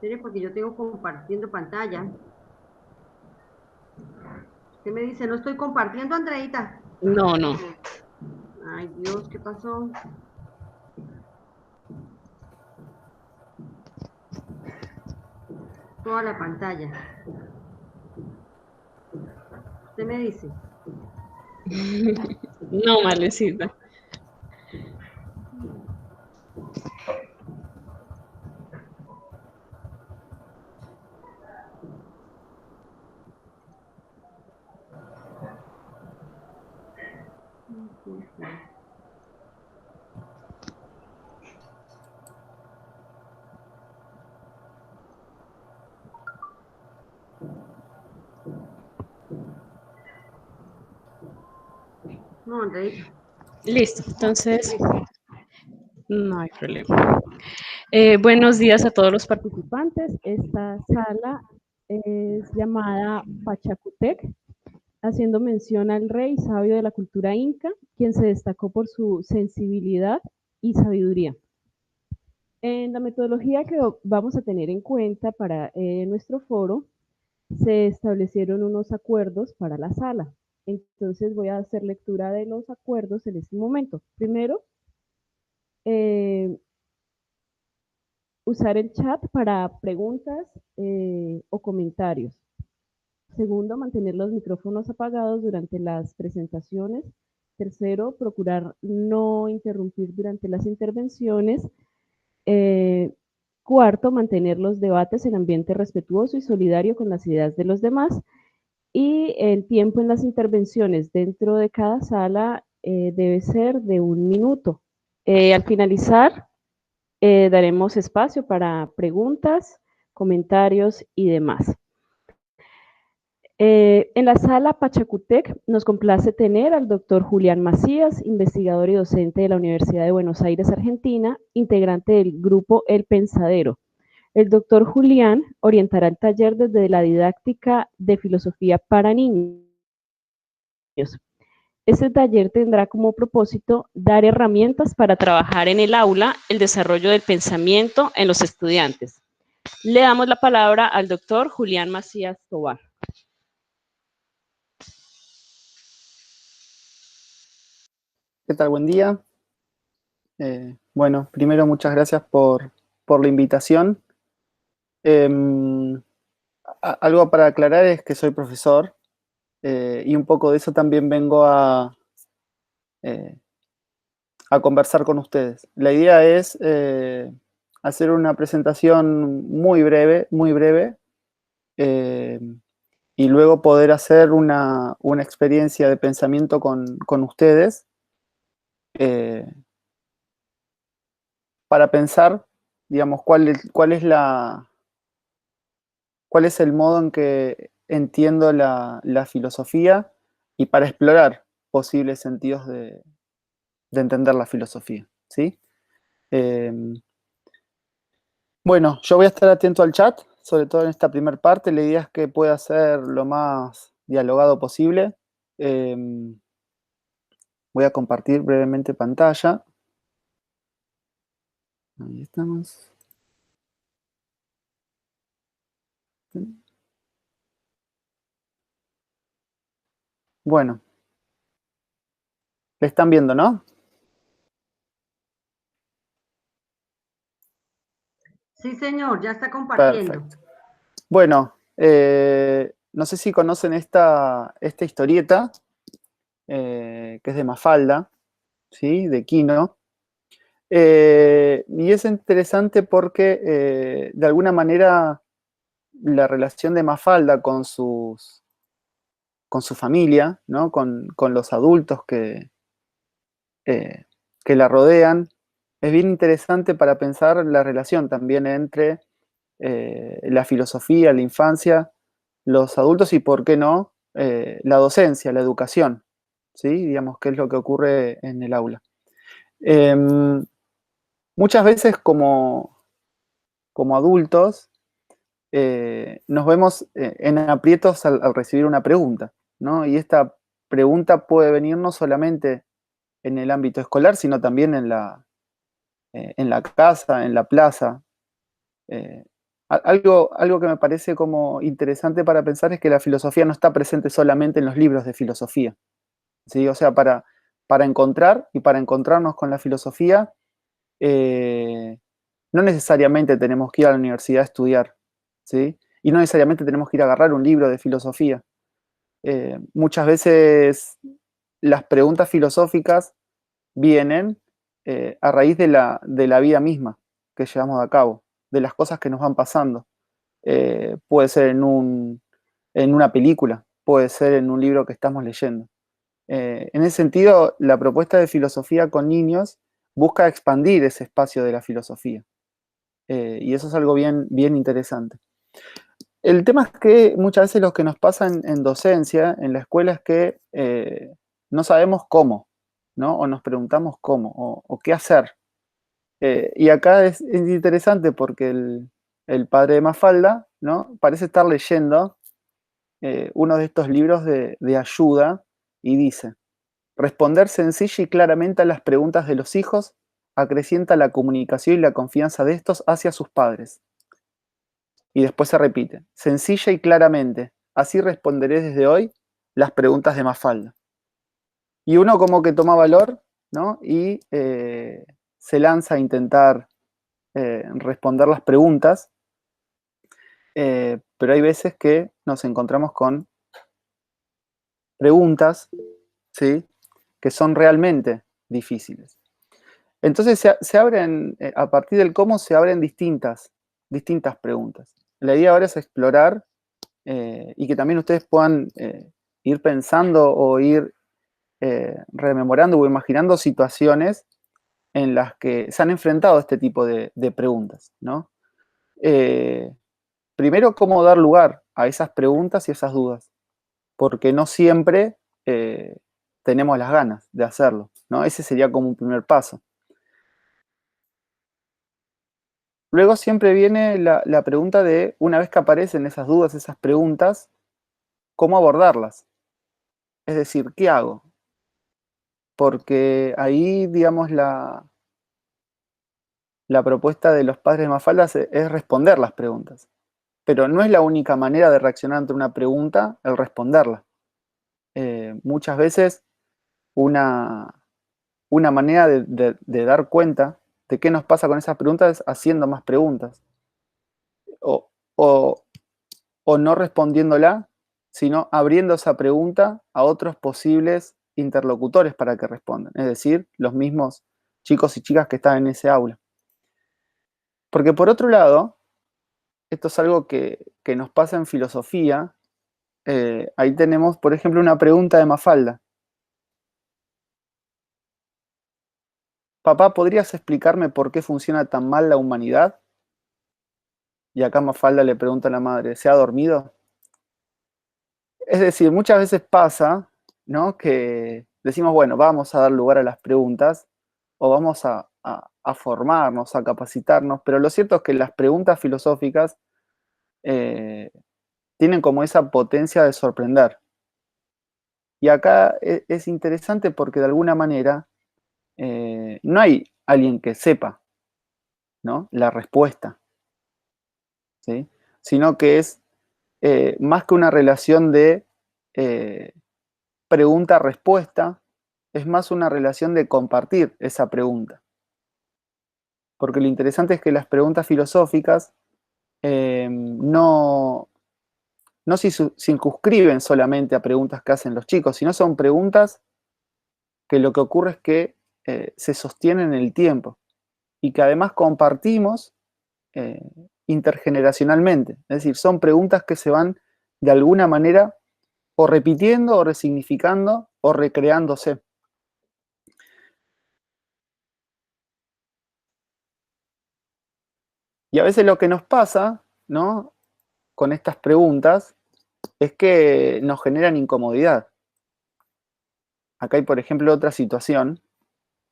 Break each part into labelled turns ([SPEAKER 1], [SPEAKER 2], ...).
[SPEAKER 1] Serio, porque yo tengo compartiendo pantalla. Usted me dice, no estoy compartiendo, Andreita.
[SPEAKER 2] No, no.
[SPEAKER 1] Ay, Dios, ¿qué pasó? Toda la pantalla. Usted me dice.
[SPEAKER 2] No, Malecita.
[SPEAKER 1] No, Andreita.
[SPEAKER 2] Listo, entonces
[SPEAKER 1] Listo.
[SPEAKER 2] no hay problema. Buenos días a todos los participantes. Esta sala es llamada Pachacutec, haciendo mención al rey sabio de la cultura inca, quien se destacó por su sensibilidad y sabiduría. En la metodología que vamos a tener en cuenta para nuestro foro, se establecieron unos acuerdos para la sala. Entonces voy a hacer lectura de los acuerdos en este momento. Primero, eh, usar el chat para preguntas o comentarios. Segundo, mantener los micrófonos apagados durante las presentaciones. Tercero, procurar no interrumpir durante las intervenciones. Eh, Cuarto, mantener los debates en ambiente respetuoso y solidario con las ideas de los demás. Y el tiempo en las intervenciones dentro de cada sala debe ser de 1 minuto. Al finalizar, daremos espacio para preguntas, comentarios y demás. En la sala Pachacutec nos complace tener al doctor Julián Macías, investigador y docente de la Universidad de Buenos Aires, Argentina, integrante del grupo El Pensadero. El doctor Julián orientará el taller desde la didáctica de filosofía para niños. Este taller tendrá como propósito dar herramientas para trabajar en el aula el desarrollo del pensamiento en los estudiantes. Le damos la palabra al doctor Julián Macías Tobar.
[SPEAKER 3] ¿Qué tal? Buen día. Bueno, primero muchas gracias por la invitación. Algo para aclarar es que soy profesor y un poco de eso también vengo eh, a conversar con ustedes. La idea es hacer una presentación muy breve, eh, y luego poder hacer una experiencia de pensamiento con ustedes eh, para pensar, digamos, cuál es el modo en que entiendo la filosofía y para explorar posibles sentidos de entender la filosofía, ¿sí? Eh, bueno, yo voy a estar atento al chat, sobre todo en esta primera parte. La idea es que pueda ser lo más dialogado posible. Eh, Voy a compartir brevemente pantalla. Ahí estamos. Bueno, le están viendo, ¿no?
[SPEAKER 1] Sí, señor, ya está compartiendo.
[SPEAKER 3] Perfecto. Bueno, no sé si conocen esta historieta, que es de Mafalda, ¿sí? De Quino. Y es interesante porque, de alguna manera, la relación de Mafalda con su familia, ¿no? Con los adultos eh, que la rodean, es bien interesante para pensar la relación también entre la filosofía, la infancia, los adultos y, por qué no, la docencia, la educación, ¿sí? Digamos, qué es lo que ocurre en el aula. Muchas veces como adultos nos vemos en aprietos al recibir una pregunta, ¿no? Y esta pregunta puede venir no solamente en el ámbito escolar, sino también en la casa, en la plaza. Algo que me parece como interesante para pensar es que la filosofía no está presente solamente en los libros de filosofía, ¿sí? O sea, para encontrar y para encontrarnos con la filosofía, no necesariamente tenemos que ir a la universidad a estudiar, ¿sí? Y no necesariamente tenemos que ir a agarrar un libro de filosofía. Muchas veces las preguntas filosóficas vienen a raíz de la vida misma que llevamos a cabo, de las cosas que nos van pasando. Puede ser en una película, puede ser en un libro que estamos leyendo. En ese sentido, la propuesta de filosofía con niños busca expandir ese espacio de la filosofía. Y eso es algo bien interesante. El tema es que muchas veces lo que nos pasa en docencia, en la escuela, es que no sabemos cómo, ¿no? O nos preguntamos cómo, o qué hacer. Y acá es interesante porque el padre de Mafalda, ¿no? Parece estar leyendo uno de estos libros de ayuda y dice: responder sencilla y claramente a las preguntas de los hijos acrecienta la comunicación y la confianza de estos hacia sus padres. Y después se repite: sencilla y claramente, así responderé desde hoy las preguntas de Mafalda. Y uno como que toma valor, ¿no? Y se lanza a intentar responder las preguntas, pero hay veces que nos encontramos con preguntas, ¿sí? Que son realmente difíciles. Entonces se abren, a partir del cómo se abren distintas preguntas. La idea ahora es explorar y que también ustedes puedan ir pensando o ir rememorando o imaginando situaciones en las que se han enfrentado a este tipo de preguntas, ¿no? Primero, cómo dar lugar a esas preguntas y esas dudas, porque no siempre tenemos las ganas de hacerlo, ¿no? Ese sería como un primer paso. Luego siempre viene la pregunta de, una vez que aparecen esas dudas, esas preguntas, ¿cómo abordarlas? Es decir, ¿qué hago? Porque ahí, digamos, la propuesta de los padres de Mafalda es responder las preguntas. Pero no es la única manera de reaccionar ante una pregunta el responderla. Muchas veces una manera de dar cuenta de qué nos pasa con esas preguntas es haciendo más preguntas. O, o, o no respondiéndola, sino abriendo esa pregunta a otros posibles interlocutores para que respondan. Es decir, los mismos chicos y chicas que están en ese aula. Porque por otro lado, esto es algo que nos pasa en filosofía. Ahí tenemos, por ejemplo, una pregunta de Mafalda. Papá, ¿podrías explicarme por qué funciona tan mal la humanidad? Y acá Mafalda le pregunta a la madre, ¿se ha dormido? Es decir, muchas veces pasa, ¿no? Que decimos, bueno, vamos a dar lugar a las preguntas o vamos a formarnos, a capacitarnos, pero lo cierto es que las preguntas filosóficas tienen como esa potencia de sorprender. Y acá es interesante porque de alguna manera no hay alguien que sepa, ¿no? La respuesta, ¿sí? Sino que es más que una relación de pregunta-respuesta, es más una relación de compartir esa pregunta. Porque lo interesante es que las preguntas filosóficas no se circunscriben solamente a preguntas que hacen los chicos, sino son preguntas que lo que ocurre es que se sostienen en el tiempo y que además compartimos eh, intergeneracionalmente. Es decir, son preguntas que se van de alguna manera o repitiendo o resignificando o recreándose. Y a veces lo que nos pasa, ¿no? Con estas preguntas es que nos generan incomodidad. Acá hay, por ejemplo, otra situación.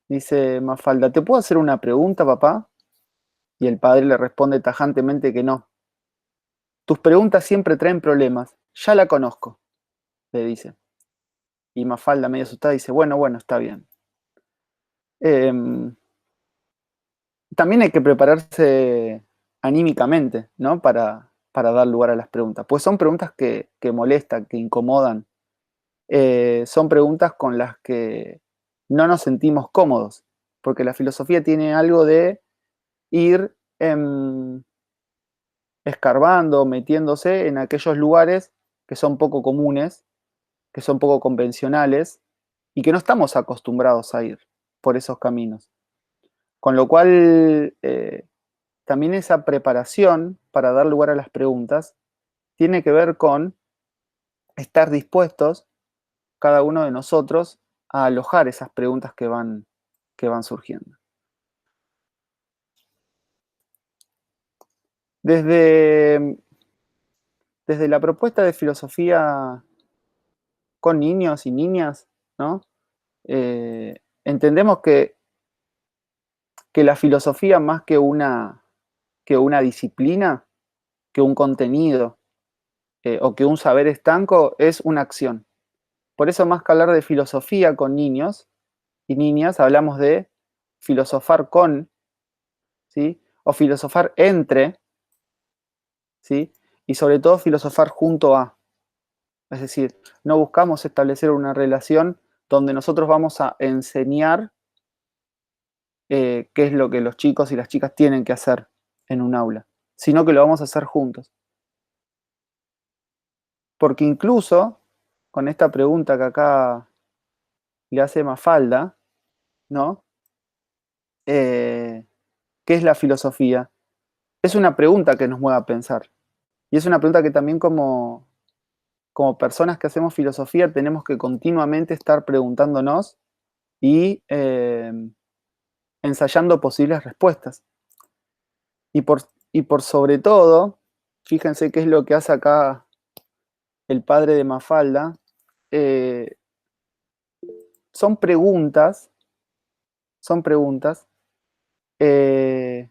[SPEAKER 3] Dice Mafalda, ¿te puedo hacer una pregunta, papá? Y el padre le responde tajantemente que no. Tus preguntas siempre traen problemas. Ya la conozco, le dice. Y Mafalda, medio asustada, dice, bueno, está bien. También hay que prepararse anímicamente, ¿no? Para dar lugar a las preguntas. Pues son preguntas que molestan, que incomodan. Son preguntas con las que no nos sentimos cómodos, porque la filosofía tiene algo de ir escarbando, metiéndose en aquellos lugares que son poco comunes, que son poco convencionales y que no estamos acostumbrados a ir por esos caminos. Con lo cual, también esa preparación para dar lugar a las preguntas tiene que ver con estar dispuestos, cada uno de nosotros, a alojar esas preguntas que van surgiendo. Desde la propuesta de filosofía con niños y niñas, ¿no? Entendemos que la filosofía, más que una disciplina, que un contenido o que un saber estanco, es una acción. Por eso, más que hablar de filosofía con niños y niñas, hablamos de filosofar con, ¿sí? O filosofar entre, ¿sí? Y sobre todo filosofar junto a. Es decir, no buscamos establecer una relación donde nosotros vamos a enseñar qué es lo que los chicos y las chicas tienen que hacer en un aula, sino que lo vamos a hacer juntos. Porque incluso con esta pregunta que acá le hace Mafalda, ¿no? ¿Qué es la filosofía? Es una pregunta que nos mueve a pensar. Y es una pregunta que también como personas que hacemos filosofía tenemos que continuamente estar preguntándonos y ensayando posibles respuestas. Y por sobre todo, fíjense qué es lo que hace acá el padre de Mafalda. Son preguntas que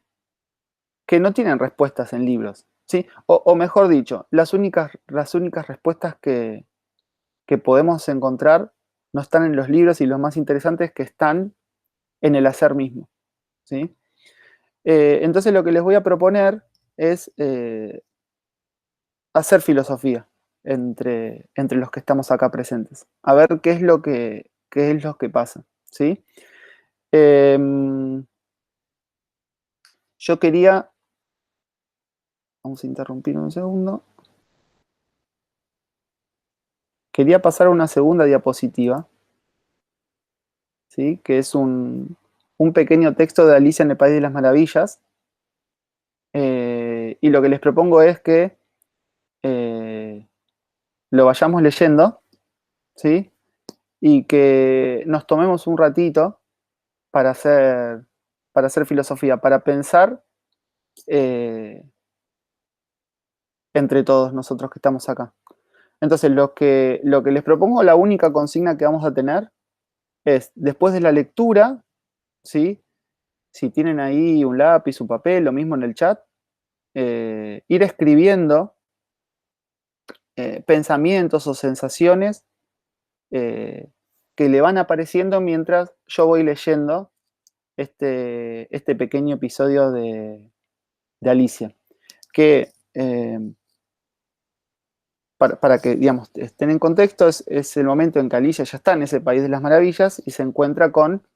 [SPEAKER 3] no tienen respuestas en libros, ¿sí? O mejor dicho, las únicas respuestas que podemos encontrar no están en los libros, y lo más interesante es que están en el hacer mismo, ¿sí? Entonces lo que les voy a proponer es hacer filosofía entre los que estamos acá presentes. A ver qué es lo que pasa, ¿sí? Yo quería... Vamos a interrumpir un segundo. Quería pasar a una segunda diapositiva, ¿sí? Que es un pequeño texto de Alicia en el País de las Maravillas. Y lo que les propongo es que lo vayamos leyendo, ¿sí? Y que nos tomemos un ratito para hacer filosofía, para pensar entre todos nosotros que estamos acá. Entonces, lo que les propongo, la única consigna que vamos a tener es, después de la lectura, ¿sí? Si tienen ahí un lápiz, un papel, lo mismo en el chat, ir escribiendo pensamientos o sensaciones que le van apareciendo mientras yo voy leyendo este pequeño episodio de Alicia. Que, para que, digamos, estén en contexto, es el momento en que Alicia ya está en ese país de las maravillas y se encuentra con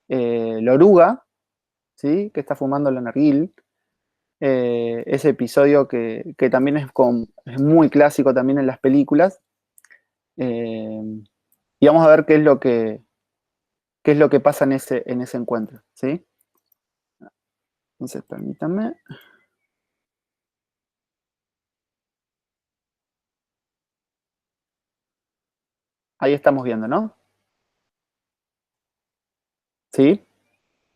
[SPEAKER 3] la oruga, ¿sí? Que está fumando la narguil. Ese episodio que también es muy clásico también en las películas. Y vamos a ver qué es lo que pasa en ese encuentro, ¿sí? Entonces, permítanme. Ahí estamos viendo, ¿no? ¿Sí?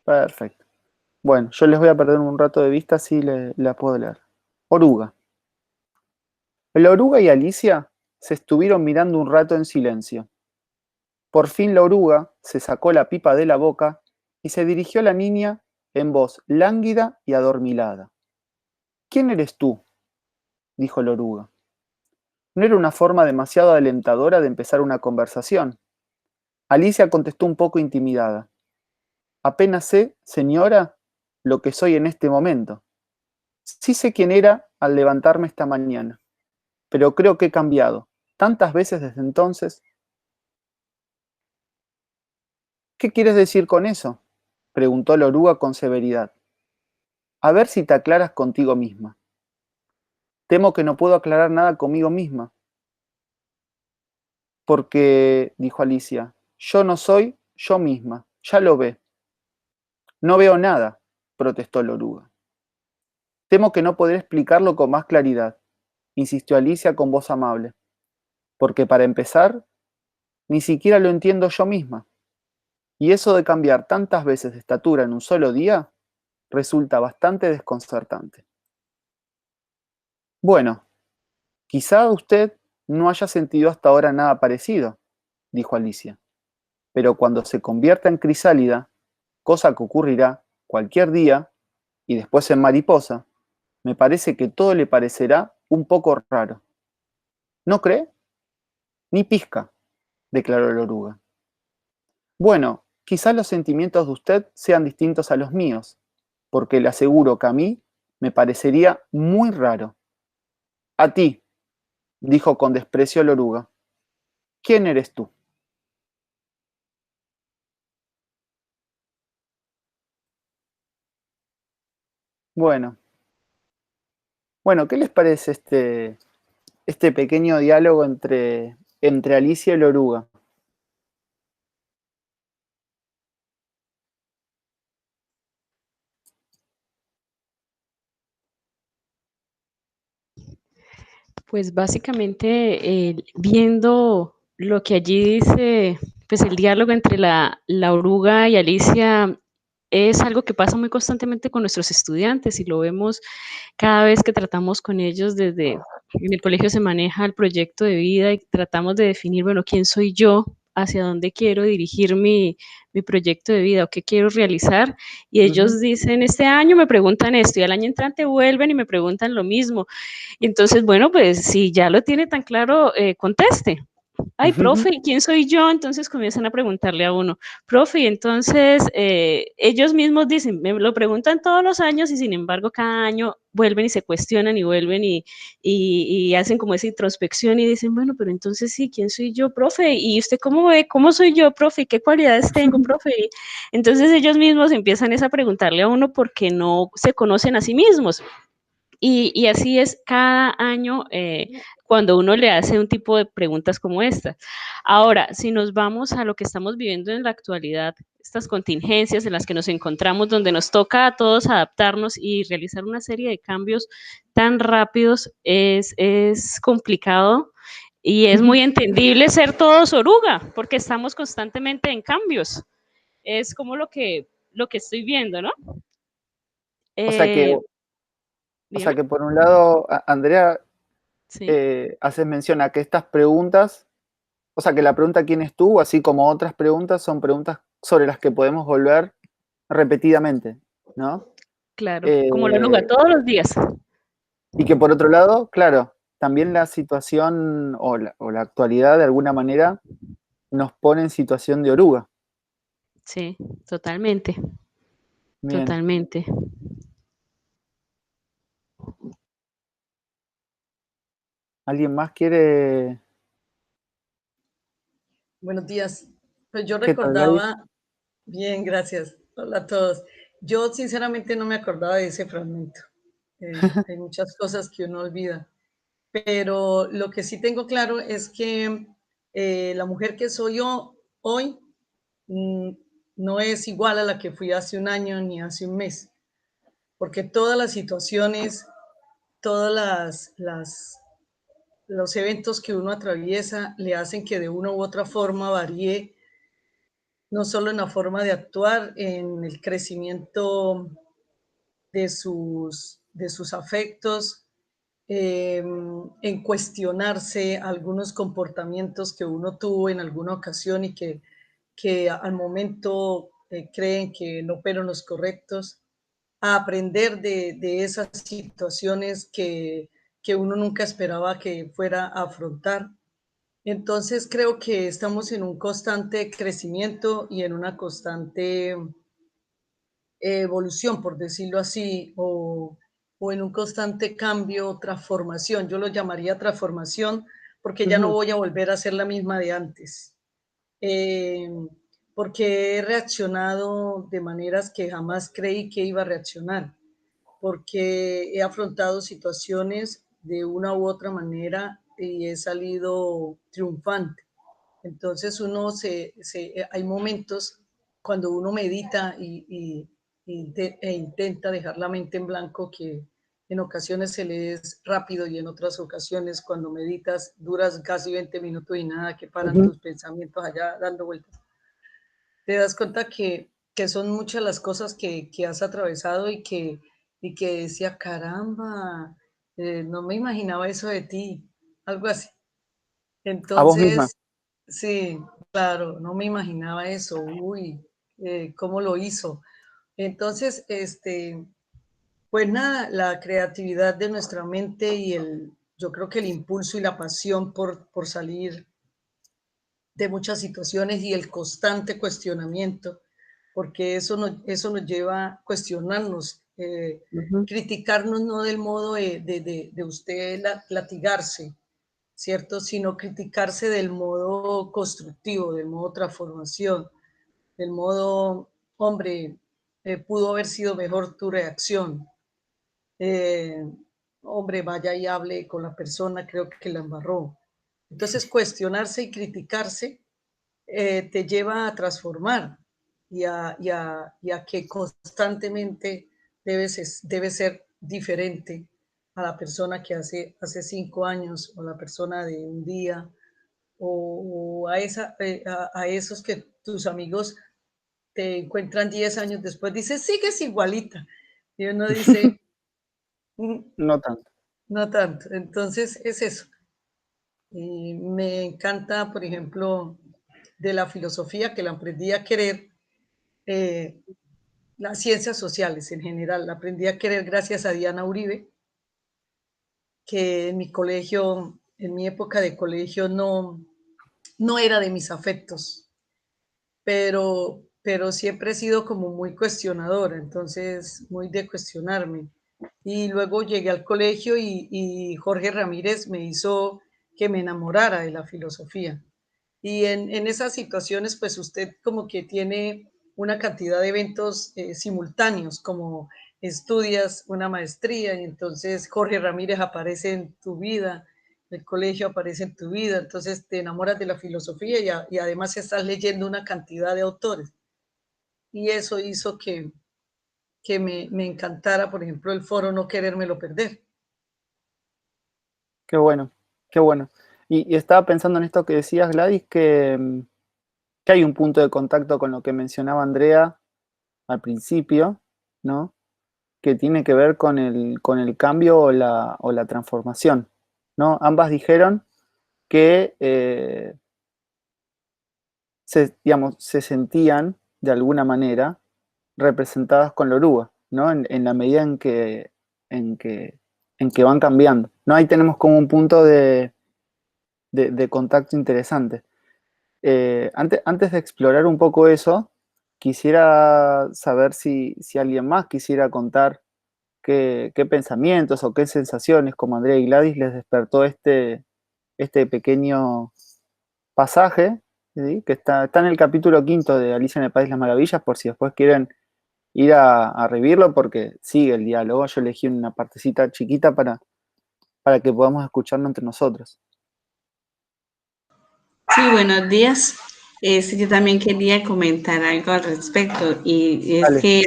[SPEAKER 3] Perfecto. Bueno, yo les voy a perder un rato de vista si la puedo leer. Oruga. La oruga y Alicia se estuvieron mirando un rato en silencio. Por fin la oruga se sacó la pipa de la boca y se dirigió a la niña en voz lánguida y adormilada. ¿Quién eres tú?, dijo la oruga. No era una forma demasiado alentadora de empezar una conversación. Alicia contestó un poco intimidada. Apenas sé, señora, lo que soy en este momento. Sí sé quién era al levantarme esta mañana, pero creo que he cambiado tantas veces desde entonces. ¿Qué quieres decir con eso?, preguntó la oruga con severidad. A ver si te aclaras contigo misma. Temo que no puedo aclarar nada conmigo misma. Porque, dijo Alicia, yo no soy yo misma, ya lo ve. No veo nada, protestó la oruga. Temo que no podré explicarlo con más claridad, insistió Alicia con voz amable, porque para empezar, ni siquiera lo entiendo yo misma. Y eso de cambiar tantas veces de estatura en un solo día resulta bastante desconcertante. Bueno, quizá usted no haya sentido hasta ahora nada parecido, dijo Alicia, pero cuando se convierta en crisálida, cosa que ocurrirá cualquier día, y después en mariposa, me parece que todo le parecerá un poco raro. ¿No cree? Ni pizca, declaró la oruga. Bueno, quizás los sentimientos de usted sean distintos a los míos, porque le aseguro que a mí me parecería muy raro. A ti, dijo con desprecio la oruga. ¿Quién eres tú? Bueno, ¿qué les parece este pequeño diálogo entre Alicia y la oruga?
[SPEAKER 2] Pues básicamente viendo lo que allí dice, pues el diálogo entre la oruga y Alicia es algo que pasa muy constantemente con nuestros estudiantes y lo vemos cada vez que tratamos con ellos desde en el colegio se maneja el proyecto de vida y tratamos de definir, bueno, quién soy yo, hacia dónde quiero dirigir mi proyecto de vida o qué quiero realizar. Y ellos dicen, este año me preguntan esto y al año entrante vuelven y me preguntan lo mismo. Y entonces, bueno, pues si ya lo tiene tan claro, conteste. Ay, profe, ¿y quién soy yo? Entonces comienzan a preguntarle a uno, profe, y entonces ellos mismos dicen, me lo preguntan todos los años y sin embargo cada año vuelven y se cuestionan y vuelven y hacen como esa introspección y dicen, bueno, pero entonces sí, ¿quién soy yo, profe? ¿Y usted cómo ve? ¿Cómo soy yo, profe? ¿Qué cualidades tengo, profe? Entonces ellos mismos empiezan a preguntarle a uno porque no se conocen a sí mismos. Y así es cada año cuando uno le hace un tipo de preguntas como esta. Ahora, si nos vamos a lo que estamos viviendo en la actualidad, estas contingencias en las que nos encontramos, donde nos toca a todos adaptarnos y realizar una serie de cambios tan rápidos, es complicado y es muy entendible ser todos oruga, porque estamos constantemente en cambios. Es como lo que estoy viendo, ¿no?
[SPEAKER 3] O sea que,
[SPEAKER 2] Eh, Dígame.
[SPEAKER 3] por un lado, Andrea,
[SPEAKER 2] Sí.
[SPEAKER 3] haces mención a que estas preguntas, o sea que la pregunta quién es tú, así como otras preguntas, son preguntas sobre las que podemos volver repetidamente, ¿no?
[SPEAKER 2] Claro, como la oruga,
[SPEAKER 3] Eh,
[SPEAKER 2] todos los días.
[SPEAKER 3] y que por otro lado, claro, también la situación o la actualidad de alguna manera nos pone en situación de oruga.
[SPEAKER 2] Sí, totalmente,
[SPEAKER 3] Bien,
[SPEAKER 2] totalmente.
[SPEAKER 3] ¿alguien más quiere?
[SPEAKER 4] Buenos días. Pues yo
[SPEAKER 3] ¿Qué tal, Gladys?
[SPEAKER 4] recordaba, bien, gracias. Hola a todos. Yo sinceramente no me acordaba de ese fragmento. Hay muchas cosas que uno olvida, pero lo que sí tengo claro es que la mujer que soy yo hoy mm, no es igual a la que fui hace un año ni hace un mes, porque todas las situaciones, todas los eventos que uno atraviesa le hacen que de una u otra forma varíe no solo en la forma de actuar, en el crecimiento de sus afectos, en cuestionarse algunos comportamientos que uno tuvo en alguna ocasión y que al momento creen que no fueron los correctos, a aprender de esas situaciones que uno nunca esperaba que fuera a afrontar. Entonces creo que estamos en un constante crecimiento y en una constante evolución, por decirlo así, o en un constante cambio, transformación. Yo lo llamaría transformación porque ya no voy a volver a ser la misma de antes. Porque he reaccionado de maneras que jamás creí que iba a reaccionar, porque he afrontado situaciones de una u otra manera y he salido triunfante. Entonces hay momentos cuando uno medita e intenta dejar la mente en blanco, que en ocasiones se le es rápido y en otras ocasiones cuando meditas duras casi 20 minutos y nada, que paran tus pensamientos allá dando vueltas. Te das cuenta que son muchas las cosas que has atravesado y que decía, caramba, no me imaginaba eso de ti, algo así.
[SPEAKER 3] A vos misma.
[SPEAKER 4] Entonces, sí, claro, no me imaginaba eso, uy, ¿cómo lo hizo? Entonces, pues nada, la creatividad de nuestra mente y yo creo que el impulso y la pasión por salir de muchas situaciones y el constante cuestionamiento, porque eso nos lleva a cuestionarnos, criticarnos no del modo de usted latigarse, ¿cierto? Sino criticarse del modo constructivo, del modo transformación, del modo, hombre, pudo haber sido mejor tu reacción. Hombre, vaya y hable con la persona, creo que la embarró. Entonces, cuestionarse y criticarse te lleva a transformar y a que constantemente debe ser diferente a la persona que hace 5 años, o la persona de un día, o a esos que tus amigos te encuentran 10 años después, dices, sigues igualita. Y uno dice,
[SPEAKER 3] No tanto.
[SPEAKER 4] no tanto. Entonces es eso. Y me encanta, por ejemplo, de la filosofía, que la aprendí a querer, las ciencias sociales en general, la aprendí a querer gracias a Diana Uribe, que en mi colegio, en mi época de colegio, no era de mis afectos, pero siempre he sido como muy cuestionadora, entonces muy de cuestionarme. Y luego llegué al colegio y Jorge Ramírez me hizo que me enamorara de la filosofía. Y en esas situaciones, pues usted como que tiene una cantidad de eventos simultáneos, como estudias una maestría y entonces Jorge Ramírez aparece en tu vida, el colegio aparece en tu vida, entonces te enamoras de la filosofía y además estás leyendo una cantidad de autores. Y eso hizo que me encantara, por ejemplo, el foro No Querérmelo Perder.
[SPEAKER 3] Qué bueno, qué bueno. Y estaba pensando en esto que decías, Gladys, que hay un punto de contacto con lo que mencionaba Andrea al principio, ¿no? Que tiene que ver con el cambio o la transformación, ¿no? Ambas dijeron que se sentían de alguna manera representadas con la oruga, ¿no? En la medida en que van cambiando, ¿no? Ahí tenemos como un punto de contacto interesante. Antes de explorar un poco eso, quisiera saber si alguien más quisiera contar qué pensamientos o qué sensaciones, como Andrea y Gladys, les despertó este pequeño pasaje, ¿sí? Que está en el capítulo 5 de Alicia en el País de las Maravillas, por si después quieren ir a revivirlo, porque sigue el diálogo. Yo elegí una partecita chiquita para que podamos escucharlo entre nosotros.
[SPEAKER 5] Sí, buenos días. Yo también quería comentar algo al respecto, y es
[SPEAKER 3] Dale.
[SPEAKER 5] que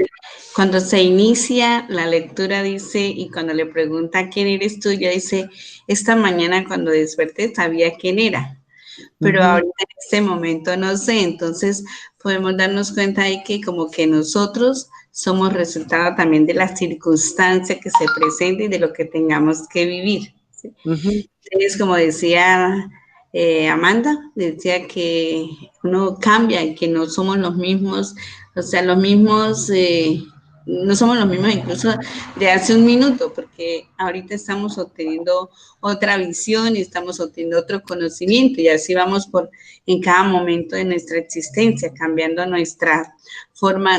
[SPEAKER 5] cuando se inicia la lectura dice, y cuando le pregunta quién eres tú, ella dice, esta mañana cuando desperté sabía quién era, pero ahorita en este momento no sé. Entonces podemos darnos cuenta de que como que nosotros somos resultado también de las circunstancias que se presenten y de lo que tengamos que vivir, ¿sí? Entonces, como decía Amanda, decía que uno cambia y que no somos los mismos, o sea, los mismos no somos los mismos incluso de hace un minuto, porque ahorita estamos obteniendo otra visión y estamos obteniendo otro conocimiento y así vamos en cada momento de nuestra existencia, cambiando nuestra forma,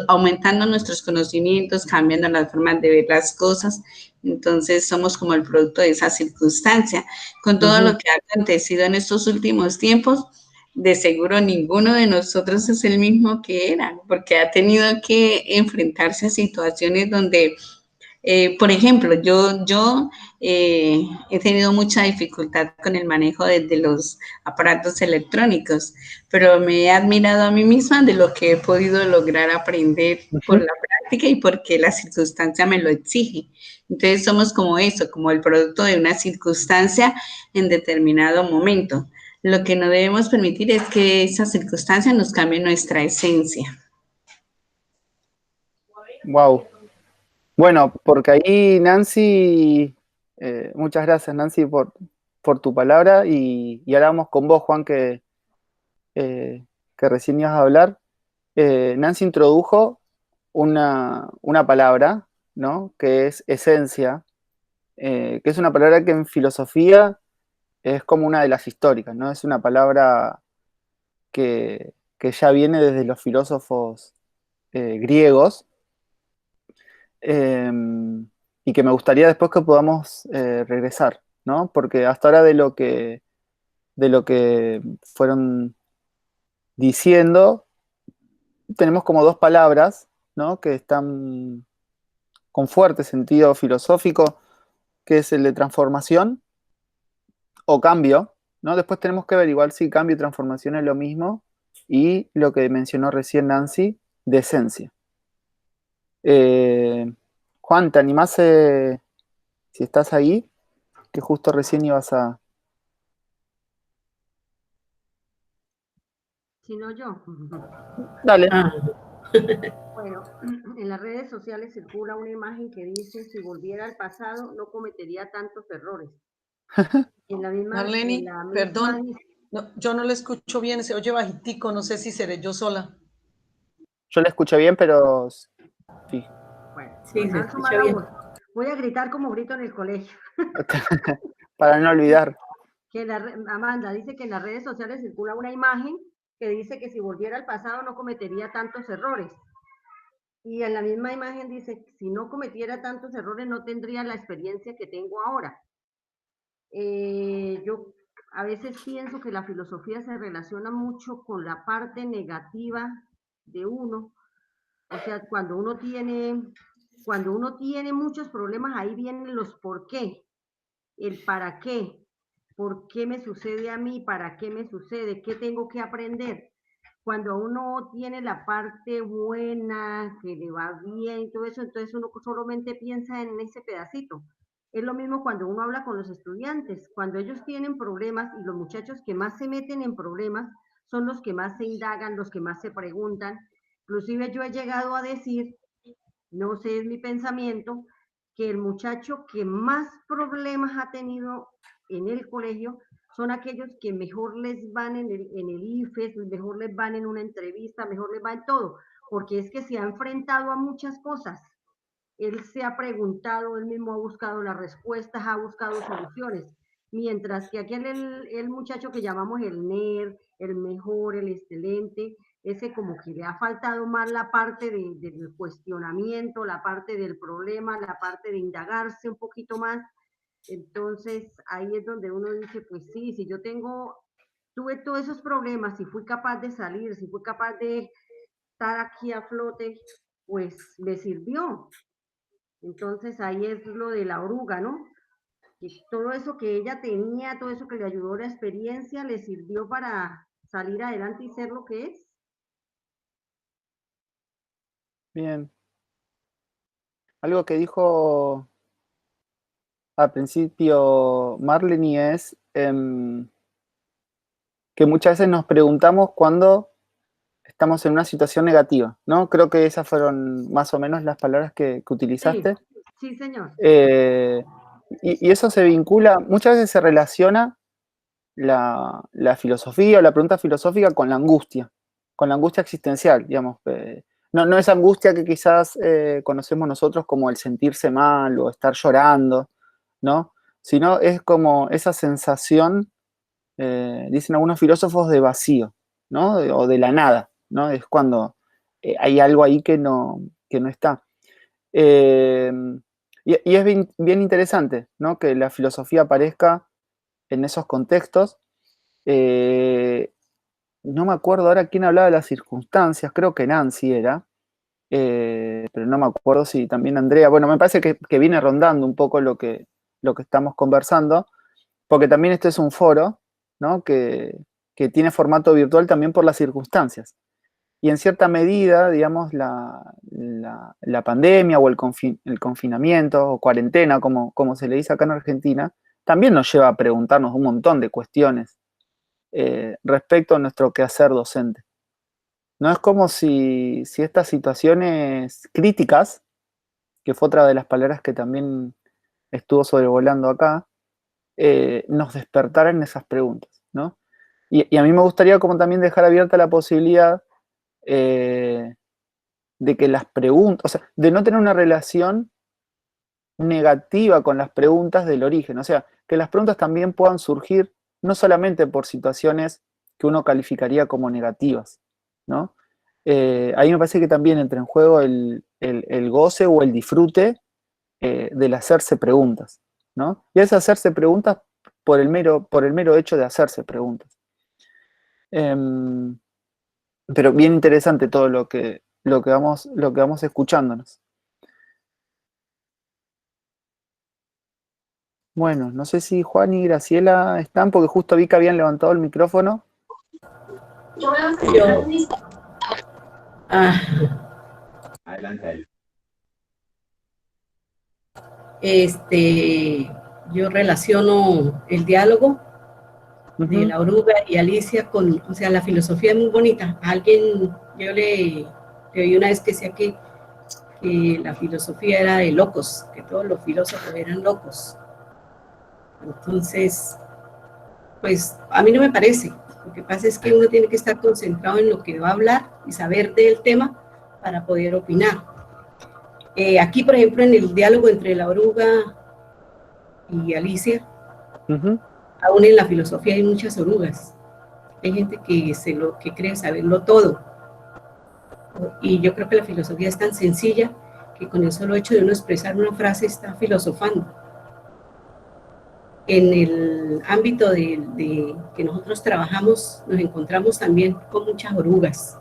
[SPEAKER 5] aumentando nuestros conocimientos, cambiando las formas de ver las cosas. Entonces somos como el producto de esa circunstancia. Con todo lo que ha acontecido en estos últimos tiempos, de seguro ninguno de nosotros es el mismo que era, porque ha tenido que enfrentarse a situaciones donde, por ejemplo, yo he tenido mucha dificultad con el manejo de los aparatos electrónicos, pero me he admirado a mí misma de lo que he podido lograr aprender por la práctica y porque la circunstancia me lo exige. Entonces somos como eso, como el producto de una circunstancia en determinado momento. Lo que no debemos permitir es que esa circunstancia nos cambie nuestra esencia.
[SPEAKER 3] Wow. Bueno, porque ahí Nancy, muchas gracias Nancy por tu palabra y ahora vamos con vos, Juan, que recién ibas a hablar. Nancy introdujo una palabra, ¿no? Que es esencia, que es una palabra que en filosofía es como una de las históricas, ¿no? Es una palabra que ya viene desde los filósofos griegos, y que me gustaría después que podamos regresar, ¿no? Porque hasta ahora de lo que fueron diciendo, tenemos como dos palabras, ¿no? Que están con fuerte sentido filosófico, que es el de transformación o cambio, ¿no? Después tenemos que ver igual si cambio y transformación es lo mismo, y lo que mencionó recién Nancy, de esencia. Juan, ¿te animás si estás ahí? Que justo recién ibas a...
[SPEAKER 1] Si no yo.
[SPEAKER 3] Dale.
[SPEAKER 1] Bueno, en las redes sociales circula una imagen que dice, si volviera al pasado no cometería tantos errores. En la misma,
[SPEAKER 4] Marlene,
[SPEAKER 1] en la misma...
[SPEAKER 4] perdón, no, yo no le escucho bien, se oye bajitico, no sé si seré yo sola.
[SPEAKER 3] Yo le escucho bien, pero... Sí.
[SPEAKER 1] Bueno,
[SPEAKER 2] Sí, se escucha bien.
[SPEAKER 1] Voy a gritar como grito en el colegio.
[SPEAKER 3] Para no olvidar.
[SPEAKER 1] Amanda dice que en las redes sociales circula una imagen que dice que si volviera al pasado no cometería tantos errores. Y en la misma imagen dice, si no cometiera tantos errores no tendría la experiencia que tengo ahora. Yo a veces pienso que la filosofía se relaciona mucho con la parte negativa de uno. O sea, cuando uno tiene muchos problemas, ahí vienen los por qué, el para qué, por qué me sucede a mí, para qué me sucede, qué tengo que aprender. Cuando uno tiene la parte buena, que le va bien, todo eso, entonces uno solamente piensa en ese pedacito. Es lo mismo cuando uno habla con los estudiantes, cuando ellos tienen problemas y los muchachos que más se meten en problemas son los que más se indagan, los que más se preguntan. Inclusive yo he llegado a decir, no sé, es mi pensamiento, que el muchacho que más problemas ha tenido en el colegio son aquellos que mejor les van en el IFES, mejor les van en una entrevista, mejor les va en todo, porque es que se ha enfrentado a muchas cosas. Él se ha preguntado, él mismo ha buscado las respuestas, ha buscado soluciones. Mientras que aquel, el muchacho que llamamos el nerd, el mejor, el excelente, ese como que le ha faltado más la parte del cuestionamiento, la parte del problema, la parte de indagarse un poquito más. Entonces ahí es donde uno dice, pues sí, si yo tuve todos esos problemas, si fui capaz de salir, si fui capaz de estar aquí a flote, pues me sirvió. Entonces ahí es lo de la oruga, ¿no? Y todo eso que ella tenía, todo eso que le ayudó la experiencia, le sirvió para salir adelante y ser lo que es.
[SPEAKER 3] Bien. Algo que dijo al principio Marlene es que muchas veces nos preguntamos cuando estamos en una situación negativa, ¿no? Creo que esas fueron más o menos las palabras que utilizaste.
[SPEAKER 1] Sí, señor.
[SPEAKER 3] Y eso se vincula, muchas veces se relaciona la filosofía o la pregunta filosófica con la angustia existencial, digamos. no esa angustia que quizás conocemos nosotros como el sentirse mal o estar llorando, ¿no? Sino es como esa sensación, dicen algunos filósofos, de vacío, ¿no? O de la nada, ¿no? Es cuando hay algo ahí que no está. Y es bien interesante, ¿no? Que la filosofía aparezca en esos contextos. No me acuerdo ahora quién hablaba de las circunstancias, creo que Nancy era, pero no me acuerdo si también Andrea. Bueno, me parece que viene rondando un poco lo que estamos conversando, porque también este es un foro, ¿no? que tiene formato virtual también por las circunstancias. Y en cierta medida, digamos, la pandemia o el confinamiento o cuarentena, como se le dice acá en Argentina, también nos lleva a preguntarnos un montón de cuestiones respecto a nuestro quehacer docente. No es como si estas situaciones críticas, que fue otra de las palabras que también estuvo sobrevolando acá, nos despertaran esas preguntas, ¿no? Y a mí me gustaría como también dejar abierta la posibilidad de que las preguntas, o sea, de no tener una relación negativa con las preguntas del origen, o sea, que las preguntas también puedan surgir no solamente por situaciones que uno calificaría como negativas, ¿no? Ahí me parece que también entra en juego el goce o el disfrute del hacerse preguntas, ¿no? Y es hacerse preguntas por el mero hecho de hacerse preguntas. Pero bien interesante todo lo que vamos escuchándonos. Bueno, no sé si Juan y Graciela están, porque justo vi que habían levantado el micrófono.
[SPEAKER 6] Yo, adelante. Yo relaciono el diálogo de la oruga y Alicia con, o sea, la filosofía es muy bonita. A alguien, yo le oí una vez que decía que la filosofía era de locos, que todos los filósofos eran locos. Entonces, pues a mí no me parece. Lo que pasa es que uno tiene que estar concentrado en lo que va a hablar y saber del tema para poder opinar. Aquí, por ejemplo, en el diálogo entre la oruga y Alicia, aún en la filosofía hay muchas orugas. Hay gente que cree saberlo todo. Y yo creo que la filosofía es tan sencilla que con el solo hecho de uno expresar una frase está filosofando. En el ámbito de que nosotros trabajamos, nos encontramos también con muchas orugas.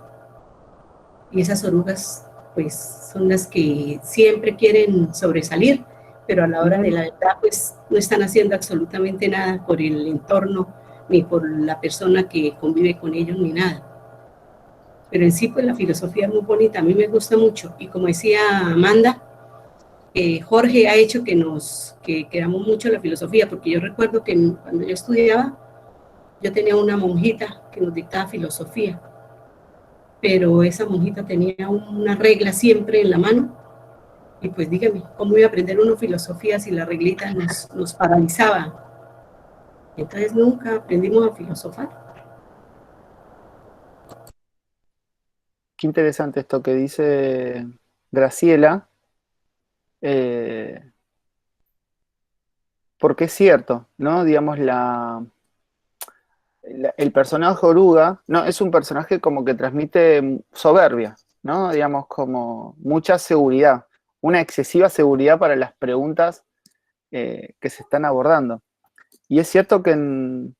[SPEAKER 6] Y esas orugas, pues, son las que siempre quieren sobresalir, pero a la hora de la verdad, pues, no están haciendo absolutamente nada por el entorno, ni por la persona que convive con ellos, ni nada. Pero en sí, pues, la filosofía es muy bonita, a mí me gusta mucho. Y como decía Amanda, Jorge ha hecho que queramos mucho la filosofía, porque yo recuerdo que cuando yo estudiaba, yo tenía una monjita que nos dictaba filosofía, pero esa monjita tenía una regla siempre en la mano, y pues dígame, ¿cómo iba a aprender uno filosofía si la reglita nos paralizaba? Entonces nunca aprendimos a filosofar.
[SPEAKER 3] Qué interesante esto que dice Graciela, porque es cierto, ¿no? Digamos, el personaje oruga, ¿no? Es un personaje como que transmite soberbia, ¿no? Digamos, como mucha seguridad, una excesiva seguridad para las preguntas que se están abordando. Y es cierto que no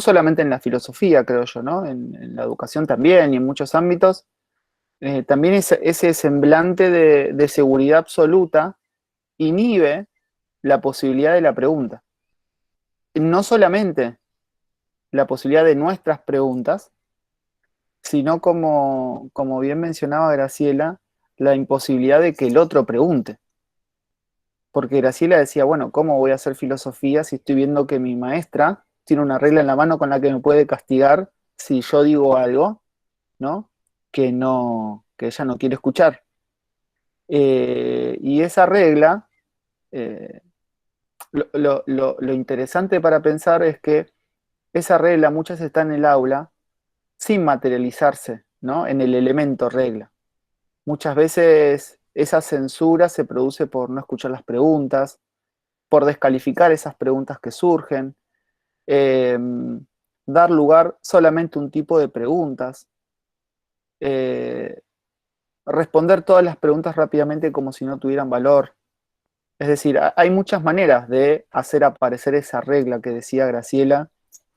[SPEAKER 3] solamente en la filosofía, creo yo, ¿no? En la educación también y en muchos ámbitos, también ese semblante de seguridad absoluta inhibe la posibilidad de la pregunta. No solamente la posibilidad de nuestras preguntas, sino como bien mencionaba Graciela, la imposibilidad de que el otro pregunte. Porque Graciela decía, bueno, ¿cómo voy a hacer filosofía si estoy viendo que mi maestra tiene una regla en la mano con la que me puede castigar si yo digo algo, ¿no? Que ella no quiere escuchar? Y esa regla, lo interesante para pensar es que esa regla muchas está en el aula sin materializarse ¿no? En el elemento regla. Muchas veces esa censura se produce por no escuchar las preguntas, por descalificar esas preguntas que surgen, dar lugar solamente a un tipo de preguntas, responder todas las preguntas rápidamente como si no tuvieran valor. Es decir, hay muchas maneras de hacer aparecer esa regla que decía Graciela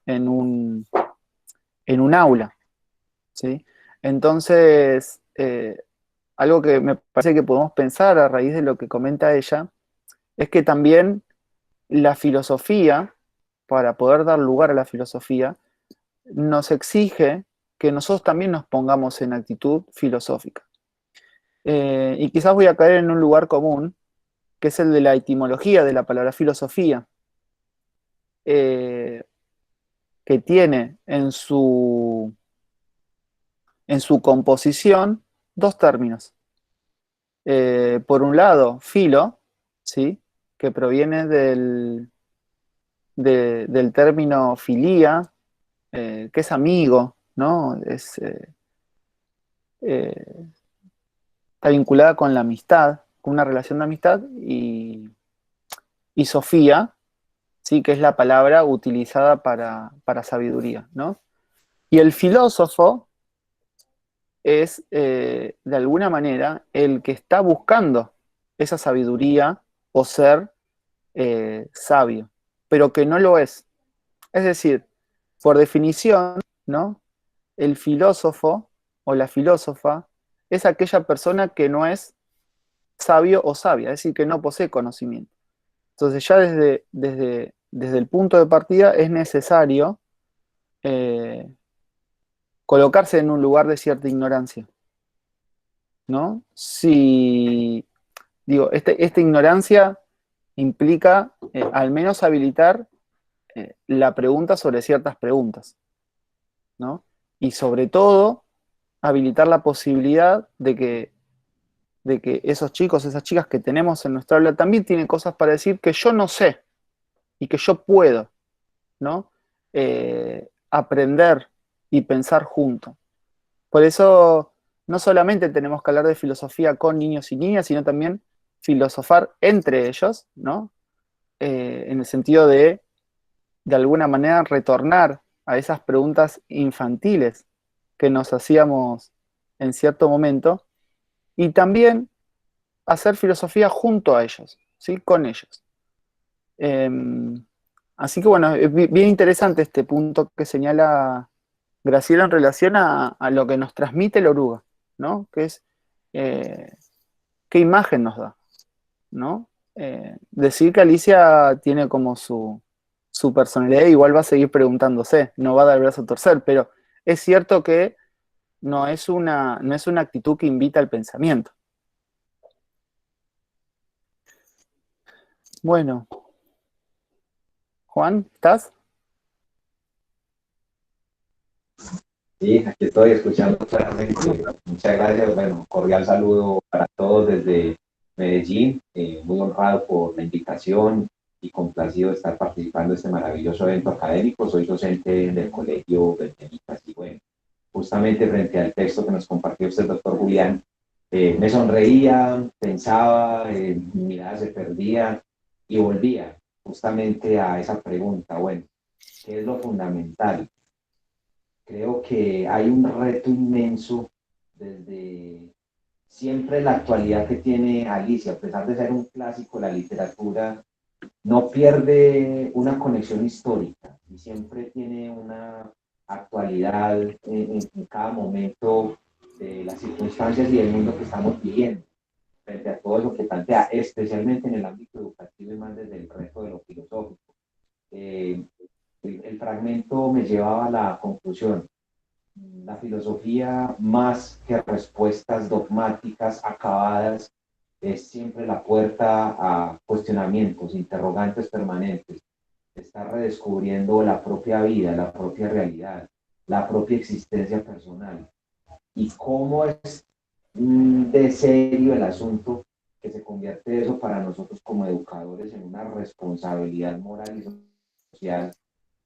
[SPEAKER 3] en un aula, ¿sí? Entonces, algo que me parece que podemos pensar a raíz de lo que comenta ella, es que también la filosofía, para poder dar lugar a la filosofía, nos exige que nosotros también nos pongamos en actitud filosófica. Y quizás voy a caer en un lugar común, que es el de la etimología de la palabra filosofía, que tiene en su composición dos términos. Por un lado, filo, ¿sí? Que proviene del término filía, que es amigo, ¿no? Está vinculada con la amistad, con una relación de amistad, y Sofía, ¿sí? Que es la palabra utilizada para sabiduría, ¿no? Y el filósofo es, de alguna manera, el que está buscando esa sabiduría o ser sabio, pero que no lo es. Es decir, por definición, ¿no? El filósofo o la filósofa es aquella persona que no es sabio o sabia, es decir, que no posee conocimiento. Entonces ya desde el punto de partida es necesario colocarse en un lugar de cierta ignorancia, ¿no? Si, digo, esta ignorancia implica al menos habilitar la pregunta sobre ciertas preguntas, ¿no? Y sobre todo, habilitar la posibilidad de que esos chicos, esas chicas que tenemos en nuestra aula también tienen cosas para decir que yo no sé y que yo puedo, ¿no? Aprender y pensar juntos. Por eso, no solamente tenemos que hablar de filosofía con niños y niñas, sino también filosofar entre ellos, ¿no? En el sentido de alguna manera, retornar a esas preguntas infantiles que nos hacíamos en cierto momento, y también hacer filosofía junto a ellos, ¿sí? Con ellos. Así que bueno, es bien interesante este punto que señala Graciela en relación a lo que nos transmite la oruga, ¿no? Que es qué imagen nos da, ¿no? Decir que Alicia tiene como su personalidad, igual va a seguir preguntándose, no va a dar el brazo a torcer, pero es cierto que no es una actitud que invita al pensamiento. Bueno, Juan, ¿estás?
[SPEAKER 7] Sí, aquí estoy escuchando claramente. Muchas gracias. Bueno, cordial saludo para todos desde Medellín. Muy honrado por la invitación y complacido de estar participando de este maravilloso evento académico. Soy docente del Colegio Beltramitas y bueno, justamente frente al texto que nos compartió usted, doctor Julián, me sonreía, pensaba, mi mirada se perdía y volvía justamente a esa pregunta, bueno, ¿qué es lo fundamental? Creo que hay un reto inmenso desde siempre la actualidad que tiene Alicia, a pesar de ser un clásico, la literatura no pierde una conexión histórica y siempre tiene una actualidad en cada momento de las circunstancias y del mundo que estamos viviendo, frente a todo eso que plantea, especialmente en el ámbito educativo y más desde el reto de lo filosófico. El fragmento me llevaba a la conclusión. La filosofía, más que respuestas dogmáticas acabadas, es siempre la puerta a cuestionamientos, interrogantes permanentes. Está redescubriendo la propia vida, la propia realidad, la propia existencia personal. Y cómo es de serio el asunto que se convierte eso para nosotros como educadores en una responsabilidad moral y social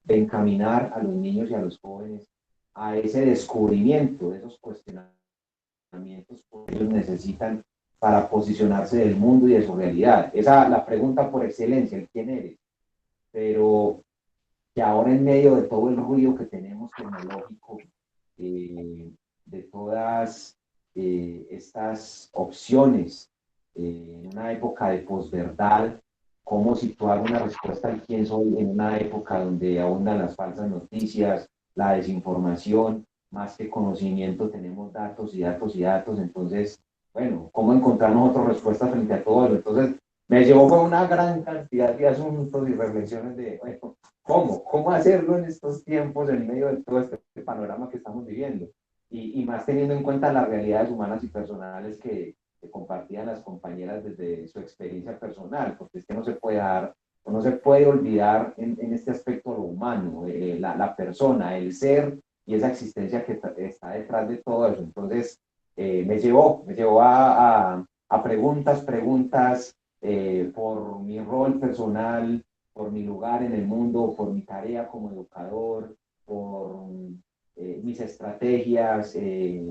[SPEAKER 7] de encaminar a los niños y a los jóvenes a ese descubrimiento de esos cuestionamientos que ellos necesitan para posicionarse del mundo y de su realidad. Esa es la pregunta por excelencia, el quién eres. Pero que ahora en medio de todo el ruido que tenemos tecnológico, de todas estas opciones, en una época de posverdad, cómo situar una respuesta al quién soy en una época donde abundan las falsas noticias, la desinformación, más que conocimiento tenemos datos y datos y datos, entonces, bueno, cómo encontrar nosotros respuestas frente a todo eso. Entonces, me llevó con una gran cantidad de asuntos y reflexiones de, bueno, ¿cómo hacerlo en estos tiempos, en medio de todo este panorama que estamos viviendo? Y más teniendo en cuenta las realidades humanas y personales que compartían las compañeras desde su experiencia personal, porque es que no se puede dar, o no se puede olvidar en este aspecto lo humano, la persona, el ser y esa existencia que está detrás de todo eso. Entonces, me llevó a preguntas por mi rol personal, por mi lugar en el mundo, por mi tarea como educador, por mis estrategias,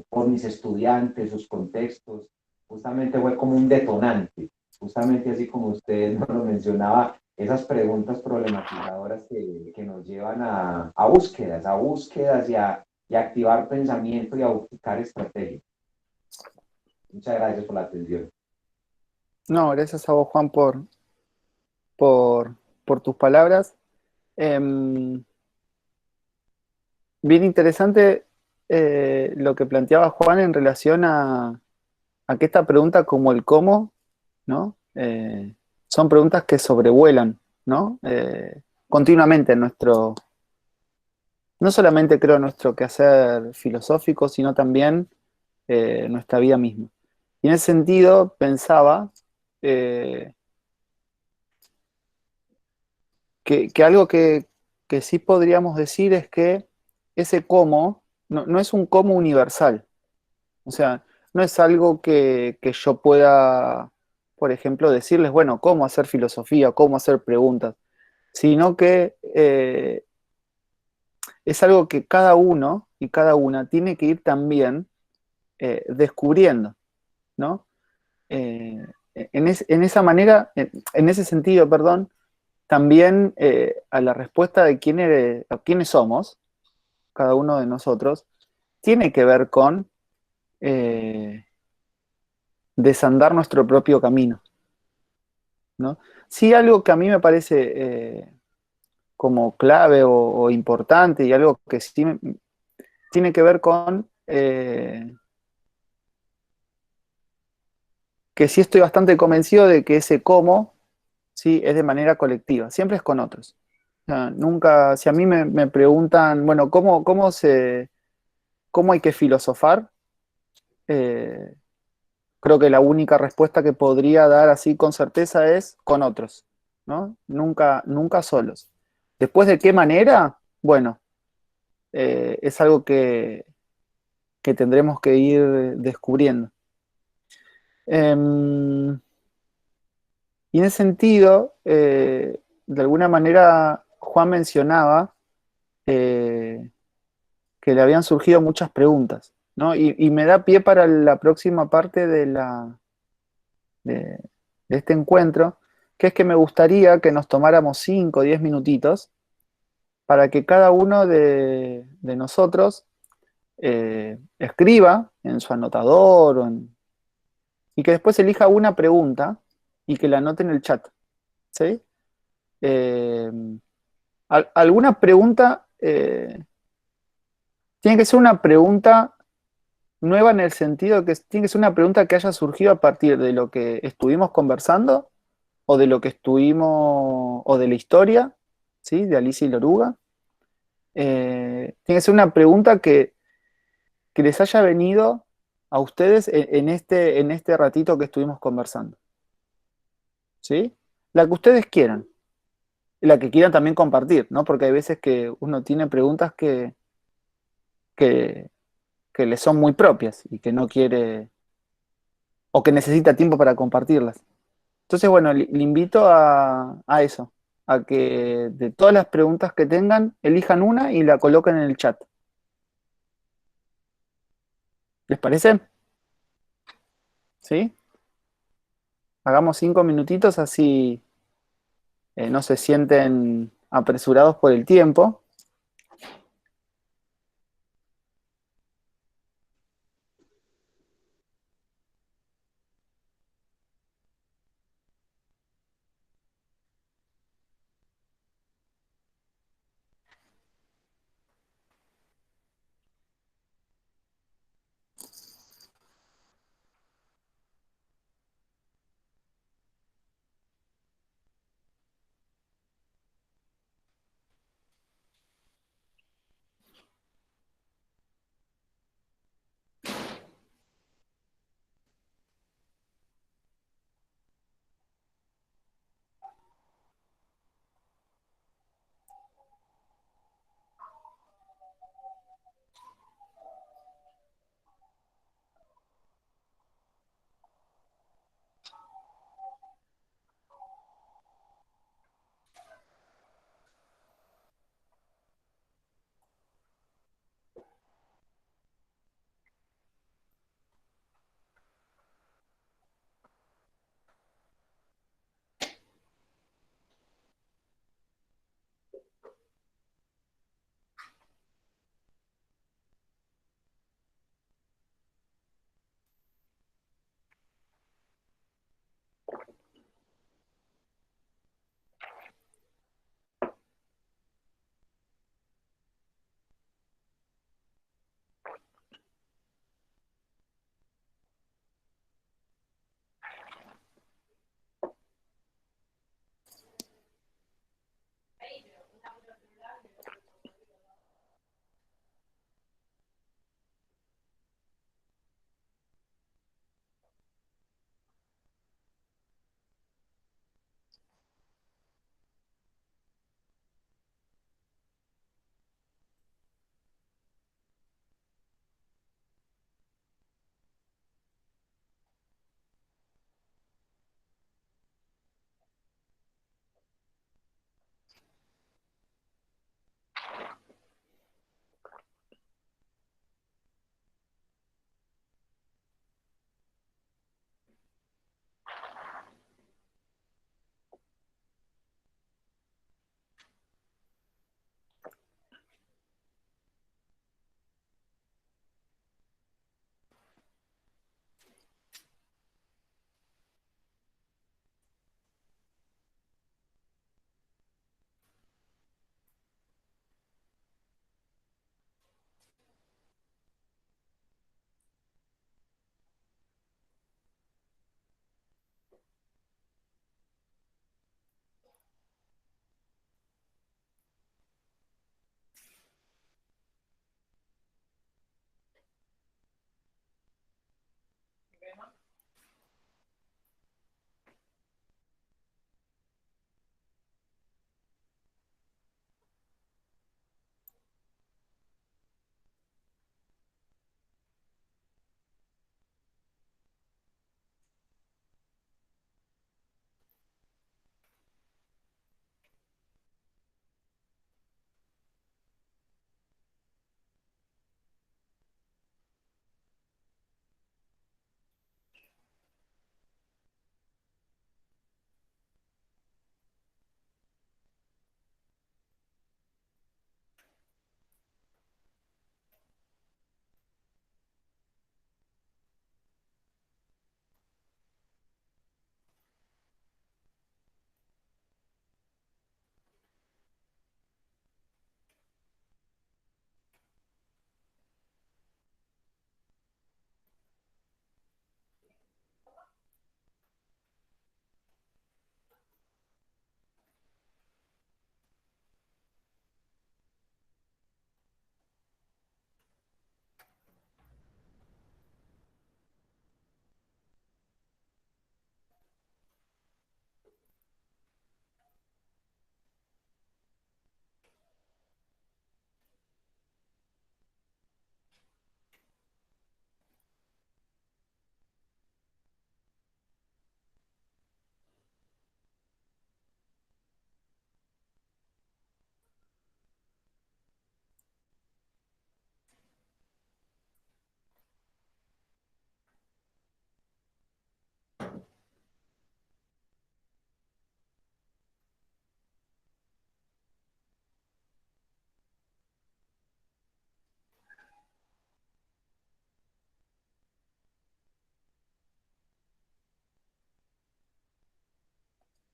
[SPEAKER 7] por mis estudiantes, sus contextos. Justamente fue como un detonante, justamente así como usted nos lo mencionaba, esas preguntas problematizadoras que nos llevan a búsquedas y a activar pensamiento y a buscar estrategias. Muchas gracias por la atención.
[SPEAKER 3] No, gracias a vos, Juan, por tus palabras. Bien interesante lo que planteaba Juan en relación a que esta pregunta como el cómo, ¿no? Son preguntas que sobrevuelan, ¿no? Continuamente en nuestro, no solamente creo nuestro quehacer filosófico, sino también nuestra vida misma. Y en ese sentido pensaba que algo que sí podríamos decir es que ese cómo no es un cómo universal. O sea, no es algo que yo pueda, por ejemplo, decirles, bueno, cómo hacer filosofía, cómo hacer preguntas, sino que es algo que cada uno y cada una tiene que ir también descubriendo, ¿no? En esa manera, en ese sentido, perdón, también a la respuesta de quiénes somos, cada uno de nosotros, tiene que ver con desandar nuestro propio camino, ¿no? Sí, algo que a mí me parece como clave o importante y algo que sí tiene que ver con que sí estoy bastante convencido de que ese cómo, sí, es de manera colectiva, siempre es con otros. O sea, nunca, si a mí me preguntan, bueno, ¿cómo hay que filosofar? Eh, Creo que la única respuesta que podría dar así con certeza es con otros, ¿no? Nunca solos. Después, ¿de qué manera? Bueno, es algo que tendremos que ir descubriendo. Y en ese sentido, de alguna manera, Juan mencionaba que le habían surgido muchas preguntas, ¿no? Y me da pie para la próxima parte de este encuentro, que es que me gustaría que nos tomáramos 5 o 10 minutitos para que cada uno de nosotros escriba en su anotador y que después elija una pregunta y que la anote en el chat, ¿sí? Alguna pregunta tiene que ser una pregunta nueva en el sentido de que tiene que ser una pregunta que haya surgido a partir de lo que estuvimos conversando o de lo que estuvimos, o de la historia, ¿sí? De Alicia y la Oruga. Tiene que ser una pregunta que les haya venido a ustedes en este ratito que estuvimos conversando, ¿sí? La que ustedes quieran, la que quieran también compartir, ¿no? Porque hay veces que uno tiene preguntas que, que le son muy propias y que no quiere, o que necesita tiempo para compartirlas. Entonces, bueno, le invito a eso, a que de todas las preguntas que tengan, elijan una y la coloquen en el chat. ¿Les parece? ¿Sí? Hagamos 5 minutitos, así no se sienten apresurados por el tiempo.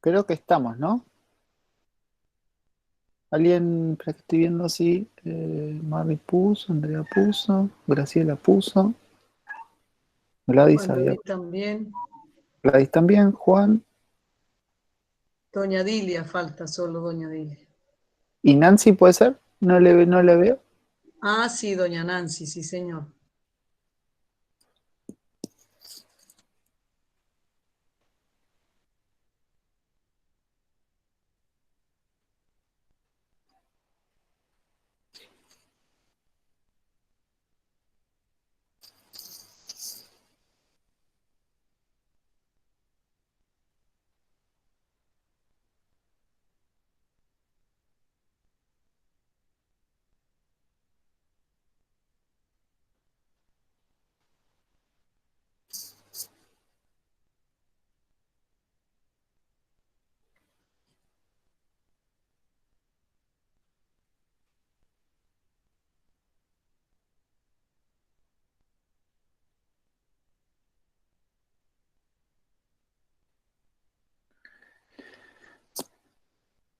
[SPEAKER 3] Creo que estamos, ¿no? Alguien, para que estoy viendo así, Mari puso, Andrea puso, Graciela puso, Gladys
[SPEAKER 4] Juan
[SPEAKER 3] había,
[SPEAKER 4] David también.
[SPEAKER 3] Gladys también, Juan,
[SPEAKER 4] Doña Dilia, falta solo doña Dilia.
[SPEAKER 3] y Nancy puede ser, no le veo.
[SPEAKER 4] Ah, sí, doña Nancy, sí, señor.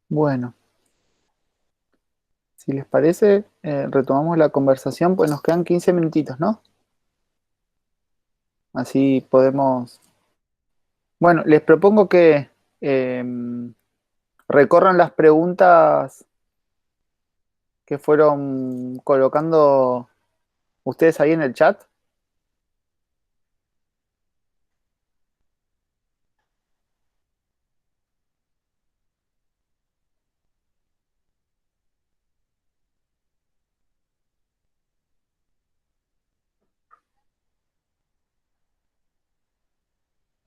[SPEAKER 3] Bueno, si les parece, retomamos la conversación, pues nos quedan 15 minutitos, ¿no? Así podemos... Bueno, les propongo que recorran las preguntas que fueron colocando ustedes ahí en el chat.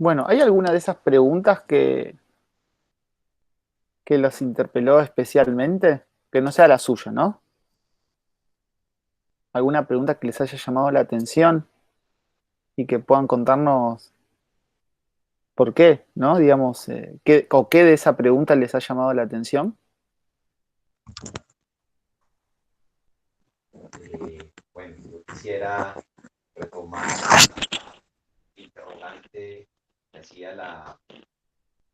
[SPEAKER 3] Bueno, ¿hay alguna de esas preguntas que los interpeló especialmente? Que no sea la suya, ¿no? ¿Alguna pregunta que les haya llamado la atención y que puedan contarnos por qué, ¿no? Digamos, o qué de esa pregunta les ha llamado la atención?
[SPEAKER 7] Bueno, yo quisiera retomar el interrogante que hacía la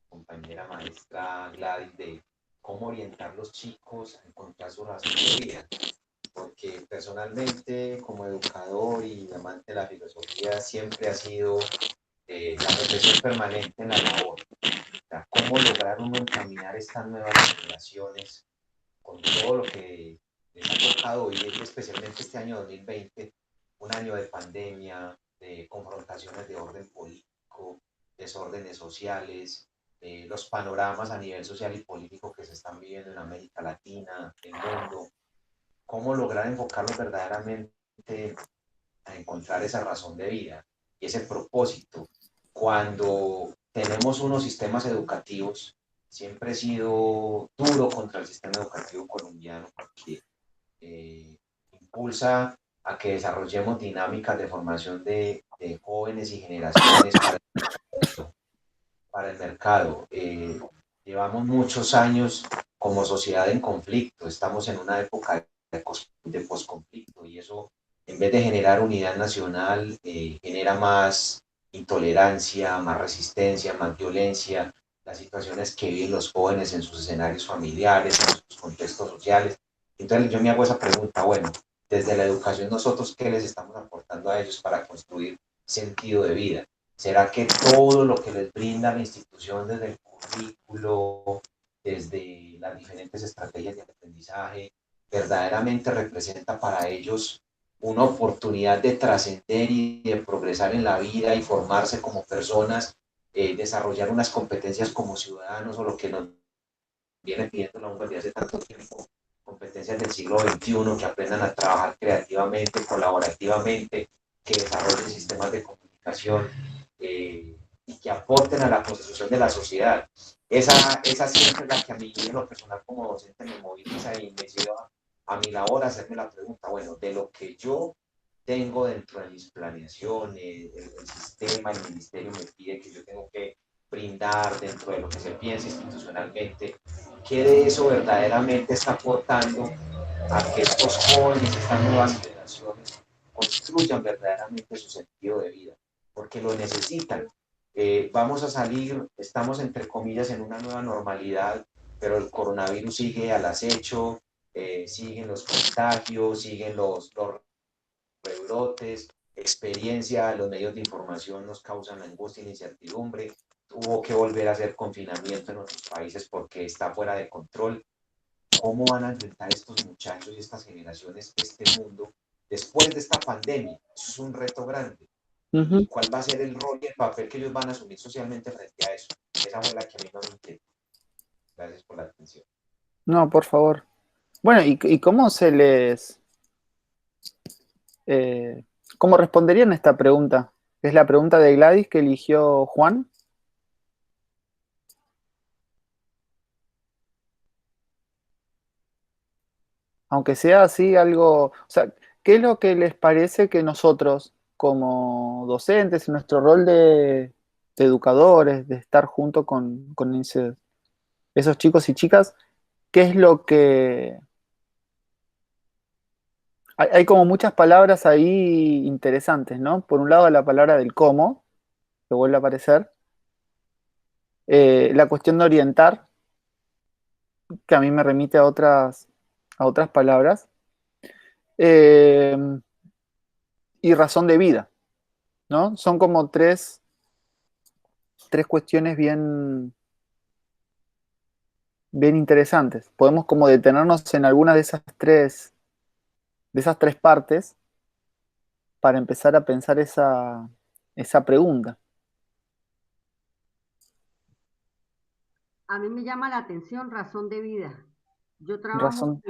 [SPEAKER 7] compañera maestra Gladys de cómo orientar a los chicos a encontrar su razón de vida. Porque personalmente, como educador y amante de la filosofía, siempre ha sido la reflexión permanente en la labor. O sea, cómo lograr uno encaminar estas nuevas generaciones con todo lo que les ha tocado vivir, especialmente este año 2020, un año de pandemia, de confrontaciones de orden político, desórdenes sociales, los panoramas a nivel social y político que se están viviendo en América Latina, el mundo, cómo lograr enfocarlos verdaderamente a encontrar esa razón de vida y ese propósito. Cuando tenemos unos sistemas educativos, siempre he sido duro contra el sistema educativo colombiano porque impulsa a que desarrollemos dinámicas de formación de jóvenes y generaciones para el mercado. Llevamos muchos años como sociedad en conflicto, estamos en una época de posconflicto y eso, en vez de generar unidad nacional, genera más intolerancia, más resistencia, más violencia, las situaciones que viven los jóvenes en sus escenarios familiares, en sus contextos sociales. Entonces yo me hago esa pregunta, bueno, desde la educación nosotros, ¿qué les estamos aportando a ellos para construir sentido de vida? ¿Será que todo lo que les brinda la institución desde el currículo, desde las diferentes estrategias de aprendizaje, verdaderamente representa para ellos una oportunidad de trascender y de progresar en la vida y formarse como personas, desarrollar unas competencias como ciudadanos o lo que nos viene pidiendo la UNCTAD desde hace tanto tiempo, competencias del siglo XXI, que aprendan a trabajar creativamente, colaborativamente, que desarrollen sistemas de comunicación y que aporten a la construcción de la sociedad? Esa siempre es la que a mí en lo personal como docente me moviliza y me lleva a mi labor a hacerme la pregunta, bueno, de lo que yo tengo dentro de mis planeaciones, el sistema, el ministerio me pide que yo tengo que brindar dentro de lo que se piensa institucionalmente, qué de eso verdaderamente está aportando a que estos jóvenes, estas nuevas generaciones, construyan verdaderamente su sentido de vida, porque lo necesitan. Vamos a salir, estamos entre comillas en una nueva normalidad, pero el coronavirus sigue al acecho, siguen los contagios, siguen los rebrotes, experiencia, los medios de información nos causan angustia e incertidumbre. Hubo que volver a hacer confinamiento en otros países porque está fuera de control. ¿Cómo van a enfrentar estos muchachos y estas generaciones este mundo después de esta pandemia? Eso es un reto grande. ¿Y cuál va a ser el rol y el papel que ellos van a asumir socialmente frente a eso? Esa fue la que a mí no me inquieta. Gracias por la atención.
[SPEAKER 3] No, por favor. Bueno, ¿y cómo se les... ¿cómo responderían a esta pregunta? Es la pregunta de Gladys que eligió Juan. Aunque sea así algo, o sea, ¿qué es lo que les parece que nosotros, como docentes, en nuestro rol de educadores, de estar junto con esos chicos y chicas, qué es lo que... Hay como muchas palabras ahí interesantes, ¿no? Por un lado la palabra del cómo, que vuelve a aparecer, la cuestión de orientar, que a mí me remite a otras palabras, eh, y razón de vida, ¿no? Son como tres cuestiones bien interesantes. Podemos como detenernos en alguna de esas tres partes para empezar a pensar esa pregunta.
[SPEAKER 1] A mí me llama la atención razón de vida. Yo
[SPEAKER 3] Razón.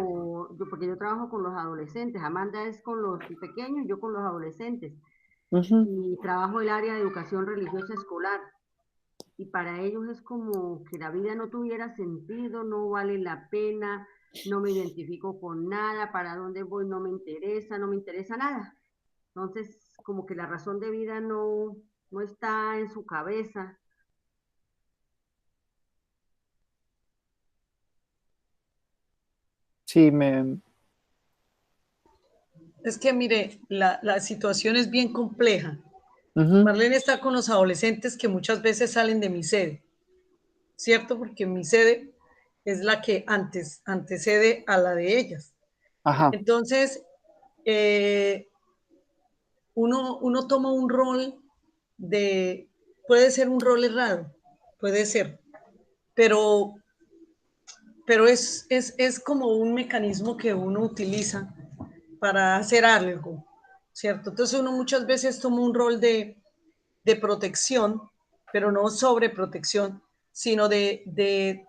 [SPEAKER 1] porque yo trabajo con los adolescentes. Amanda es con los pequeños, yo con los adolescentes.
[SPEAKER 3] Uh-huh.
[SPEAKER 1] Y trabajo el área de educación religiosa escolar. Y para ellos es como que la vida no tuviera sentido, no vale la pena, no me identifico con nada, para dónde voy no me interesa nada. Entonces, como que la razón de vida no está en su cabeza.
[SPEAKER 3] Sí,
[SPEAKER 4] Es que mire, la situación es bien compleja.
[SPEAKER 3] uh-huh.
[SPEAKER 4] Marlene está con los adolescentes que muchas veces salen de mi sede, ¿cierto? Porque mi sede es la que antecede a la de ellas.
[SPEAKER 3] Ajá.
[SPEAKER 4] Entonces, uno toma un rol puede ser un rol errado, puede ser, pero es como un mecanismo que uno utiliza para hacer algo, ¿cierto? Entonces uno muchas veces toma un rol de protección, pero no sobreprotección, sino de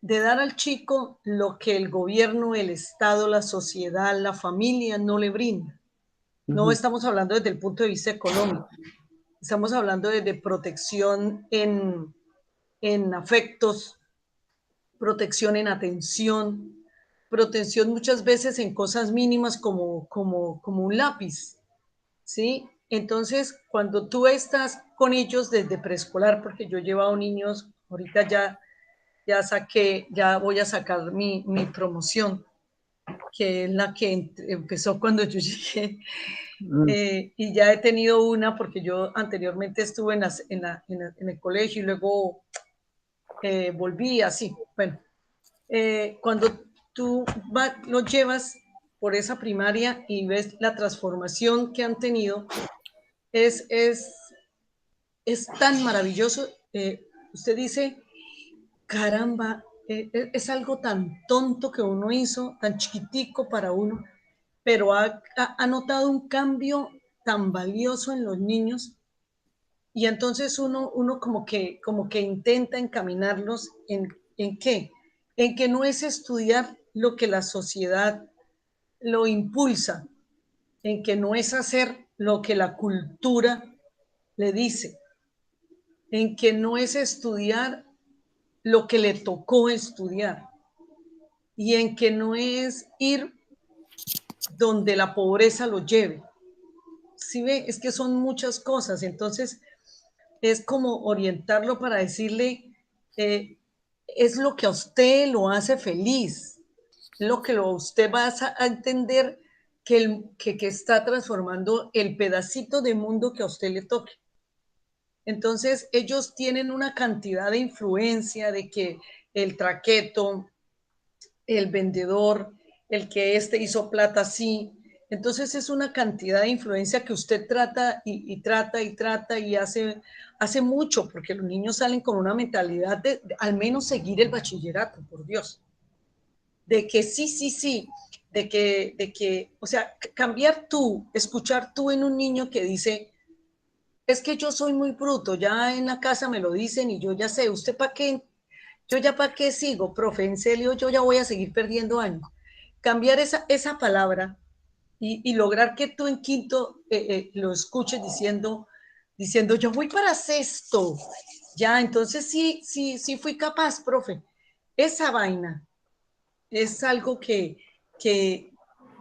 [SPEAKER 4] dar al chico lo que el gobierno, el Estado, la sociedad, la familia no le brinda. No estamos hablando desde el punto de vista económico, estamos hablando de protección en afectos, protección en atención, protección muchas veces en cosas mínimas como un lápiz, ¿sí? Entonces, cuando tú estás con ellos desde preescolar, porque yo he llevado niños, ahorita ya voy a sacar mi promoción, que es la que empezó cuando yo llegué, y ya he tenido una, porque yo anteriormente estuve en el colegio y luego volví así. Bueno, cuando tú lo llevas por esa primaria y ves la transformación que han tenido, es tan maravilloso. Usted dice, caramba, es algo tan tonto que uno hizo, tan chiquitico para uno, pero ha notado un cambio tan valioso en los niños, y entonces uno como que intenta encaminarlos ¿en qué? En que no es estudiar lo que la sociedad lo impulsa, en que no es hacer lo que la cultura le dice, en que no es estudiar lo que le tocó estudiar, y en que no es ir donde la pobreza lo lleve. ¿Sí ve? Es que son muchas cosas. Entonces, es como orientarlo para decirle, es lo que a usted lo hace feliz, lo que usted va a entender que está transformando el pedacito de mundo que a usted le toque. Entonces ellos tienen una cantidad de influencia de que el traqueto, el vendedor, el que hizo plata así. Entonces es una cantidad de influencia que usted trata y trata y trata y hace mucho, porque los niños salen con una mentalidad de al menos seguir el bachillerato, por Dios. De que sí, de que, o sea, cambiar tú, escuchar tú en un niño que dice, es que yo soy muy bruto, ya en la casa me lo dicen y yo ya sé, ¿usted para qué? Yo ya para qué sigo, profe, en serio, yo ya voy a seguir perdiendo años. Cambiar esa palabra y lograr que tú en quinto lo escuches diciendo, yo voy para sexto. Ya, entonces sí fui capaz, profe. Esa vaina es algo que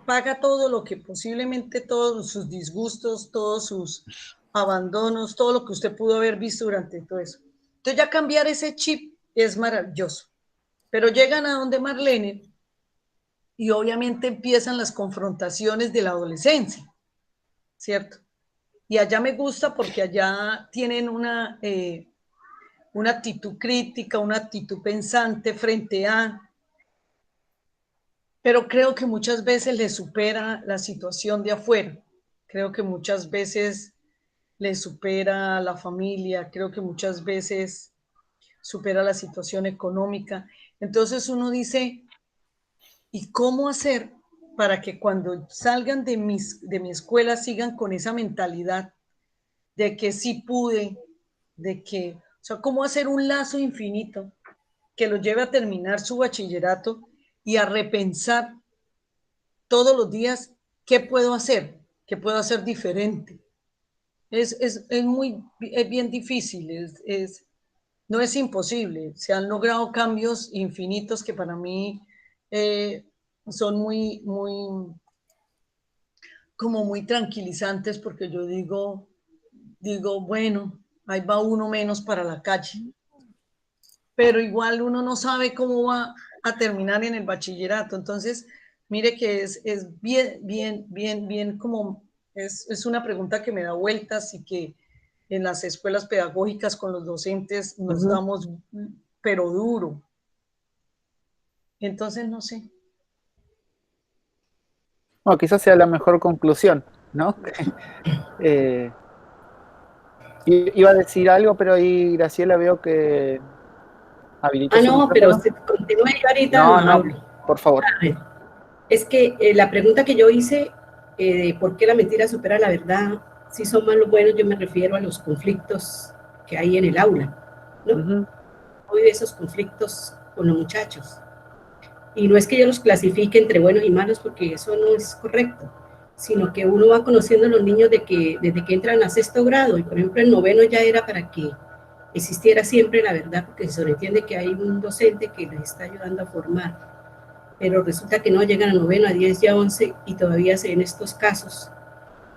[SPEAKER 4] paga todo lo que posiblemente todos sus disgustos, todos sus abandonos, todo lo que usted pudo haber visto durante todo eso. Entonces ya cambiar ese chip es maravilloso. Pero llegan a donde Marlene y obviamente empiezan las confrontaciones de la adolescencia, ¿cierto? Y allá me gusta porque allá tienen una actitud crítica, una actitud pensante frente a, pero creo que muchas veces les supera la situación de afuera, creo que muchas veces les supera la familia, creo que muchas veces supera la situación económica. Entonces uno dice, ¿y cómo hacer para que cuando salgan de mi escuela sigan con esa mentalidad de que sí pude, de que, o sea, cómo hacer un lazo infinito que los lleve a terminar su bachillerato y a repensar todos los días qué puedo hacer, qué puedo hacer diferente? Es bien difícil, no es imposible. Se han logrado cambios infinitos que para mí eh, son como muy tranquilizantes porque yo digo, bueno, ahí va uno menos para la calle. Pero igual uno no sabe cómo va a terminar en el bachillerato. Entonces, mire que es bien como, es una pregunta que me da vueltas y que en las escuelas pedagógicas con los docentes nos damos, pero duro. Entonces, no sé.
[SPEAKER 3] Bueno, quizás sea la mejor conclusión, ¿no? Iba a decir algo, pero ahí Graciela veo que habilitó su
[SPEAKER 6] No, pero
[SPEAKER 3] micrófono.
[SPEAKER 6] continúe, yo ahorita
[SPEAKER 3] No,
[SPEAKER 6] hablo.
[SPEAKER 3] por favor.
[SPEAKER 6] A ver, es que la pregunta que yo hice de por qué la mentira supera la verdad, si son malos buenos, yo me refiero a los conflictos que hay en el aula, ¿no? Hoy de esos conflictos con los muchachos. Y no es que yo los clasifique entre buenos y malos, porque eso no es correcto, sino que uno va conociendo a los niños desde que entran a sexto grado, y por ejemplo el noveno ya era para que existiera siempre la verdad, porque se entiende que hay un docente que les está ayudando a formar, pero resulta que no llegan a noveno, a 10, ya 11, y todavía se ven estos casos,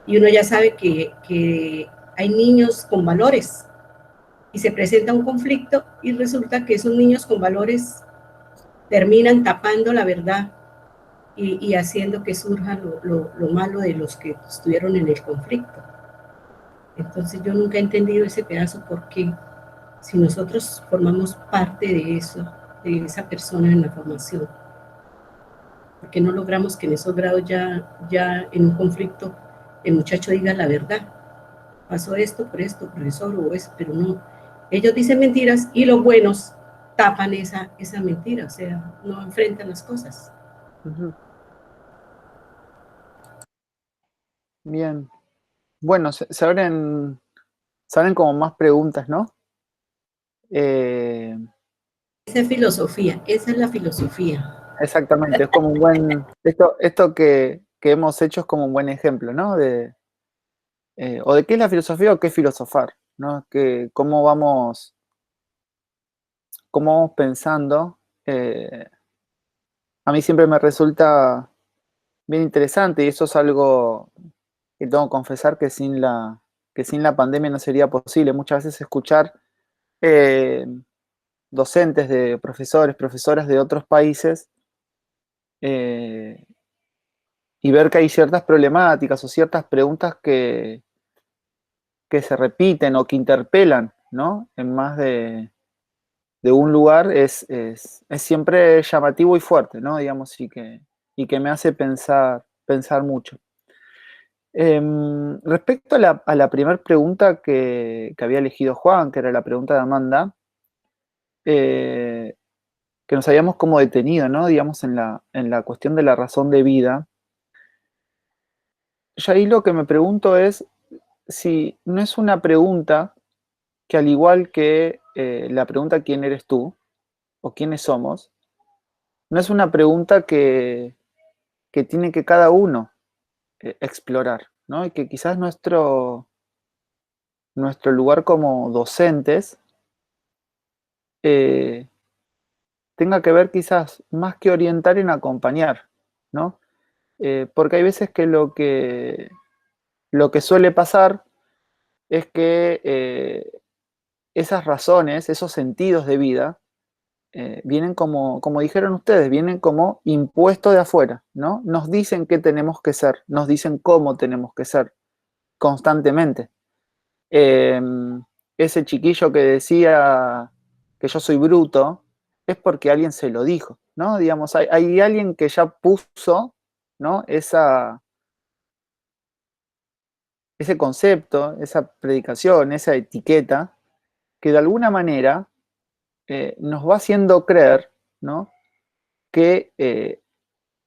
[SPEAKER 6] y uno ya sabe que hay niños con valores, y se presenta un conflicto, y resulta que esos niños con valores terminan tapando la verdad y haciendo que surja lo malo de los que estuvieron en el conflicto. Entonces yo nunca he entendido ese pedazo porque si nosotros formamos parte de eso, de esa persona en la formación, porque no logramos que en esos grados ya en un conflicto el muchacho diga la verdad, pasó esto, profesor, o eso, pero no, ellos dicen mentiras y los buenos tapan esa mentira, o sea, no enfrentan las cosas.
[SPEAKER 3] Bien. Bueno, se abren como más preguntas, ¿no?
[SPEAKER 6] Esa es filosofía, esa es la filosofía.
[SPEAKER 3] Exactamente, es como un buen, esto que hemos hecho es como un buen ejemplo, ¿no? O de qué es la filosofía o qué es filosofar, ¿no? Que cómo vamos pensando. A mí siempre me resulta bien interesante y eso es algo que tengo que confesar que sin la pandemia no sería posible. Muchas veces escuchar docentes de profesoras de otros países y ver que hay ciertas problemáticas o ciertas preguntas que que se repiten o que interpelan, ¿no? En más de un lugar es siempre llamativo y fuerte, ¿no? Digamos, y que me hace pensar mucho. Respecto a la primera pregunta que había elegido Juan, que era la pregunta de Amanda, que nos habíamos como detenido, ¿no? Digamos, en la cuestión de la razón de vida. Yo ahí lo que me pregunto es si no es una pregunta que, al igual que la pregunta ¿quién eres tú? O ¿quiénes somos? No es una pregunta que tiene que cada uno explorar, ¿no? Y que quizás nuestro lugar como docentes tenga que ver quizás más que orientar en acompañar, ¿no? Porque hay veces que lo que suele pasar es que esas razones, esos sentidos de vida, vienen como dijeron ustedes, vienen como impuestos de afuera, ¿no? Nos dicen qué tenemos que ser, nos dicen cómo tenemos que ser constantemente. Ese chiquillo que decía que yo soy bruto, es porque alguien se lo dijo, ¿no? Digamos, hay alguien que ya puso, ¿no? Ese concepto, esa predicación, esa etiqueta, que de alguna manera nos va haciendo creer, ¿no? Que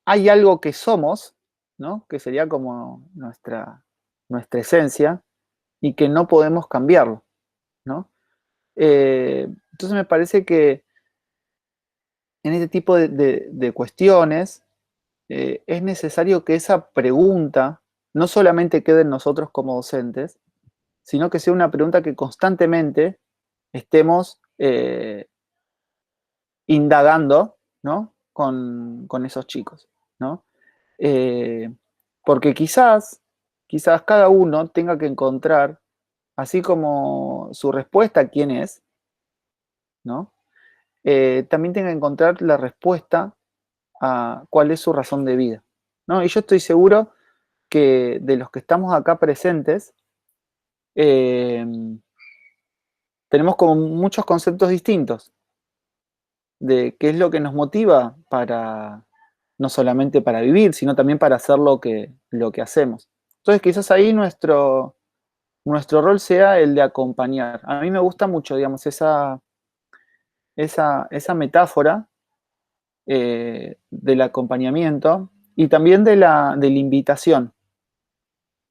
[SPEAKER 3] hay algo que somos, ¿no? Que sería como nuestra esencia, y que no podemos cambiarlo, ¿no? Entonces me parece que en este tipo de cuestiones es necesario que esa pregunta no solamente quede en nosotros como docentes, sino que sea una pregunta que constantemente estemos indagando, ¿no? Con esos chicos, ¿no? Porque quizás cada uno tenga que encontrar, así como su respuesta, quién es, ¿no? También tenga que encontrar la respuesta a cuál es su razón de vida, ¿no? Y yo estoy seguro que de los que estamos acá presentes, tenemos como muchos conceptos distintos de qué es lo que nos motiva para, no solamente para vivir, sino también para hacer lo que hacemos. Entonces quizás ahí nuestro rol sea el de acompañar. A mí me gusta mucho, digamos, esa metáfora del acompañamiento y también de la invitación.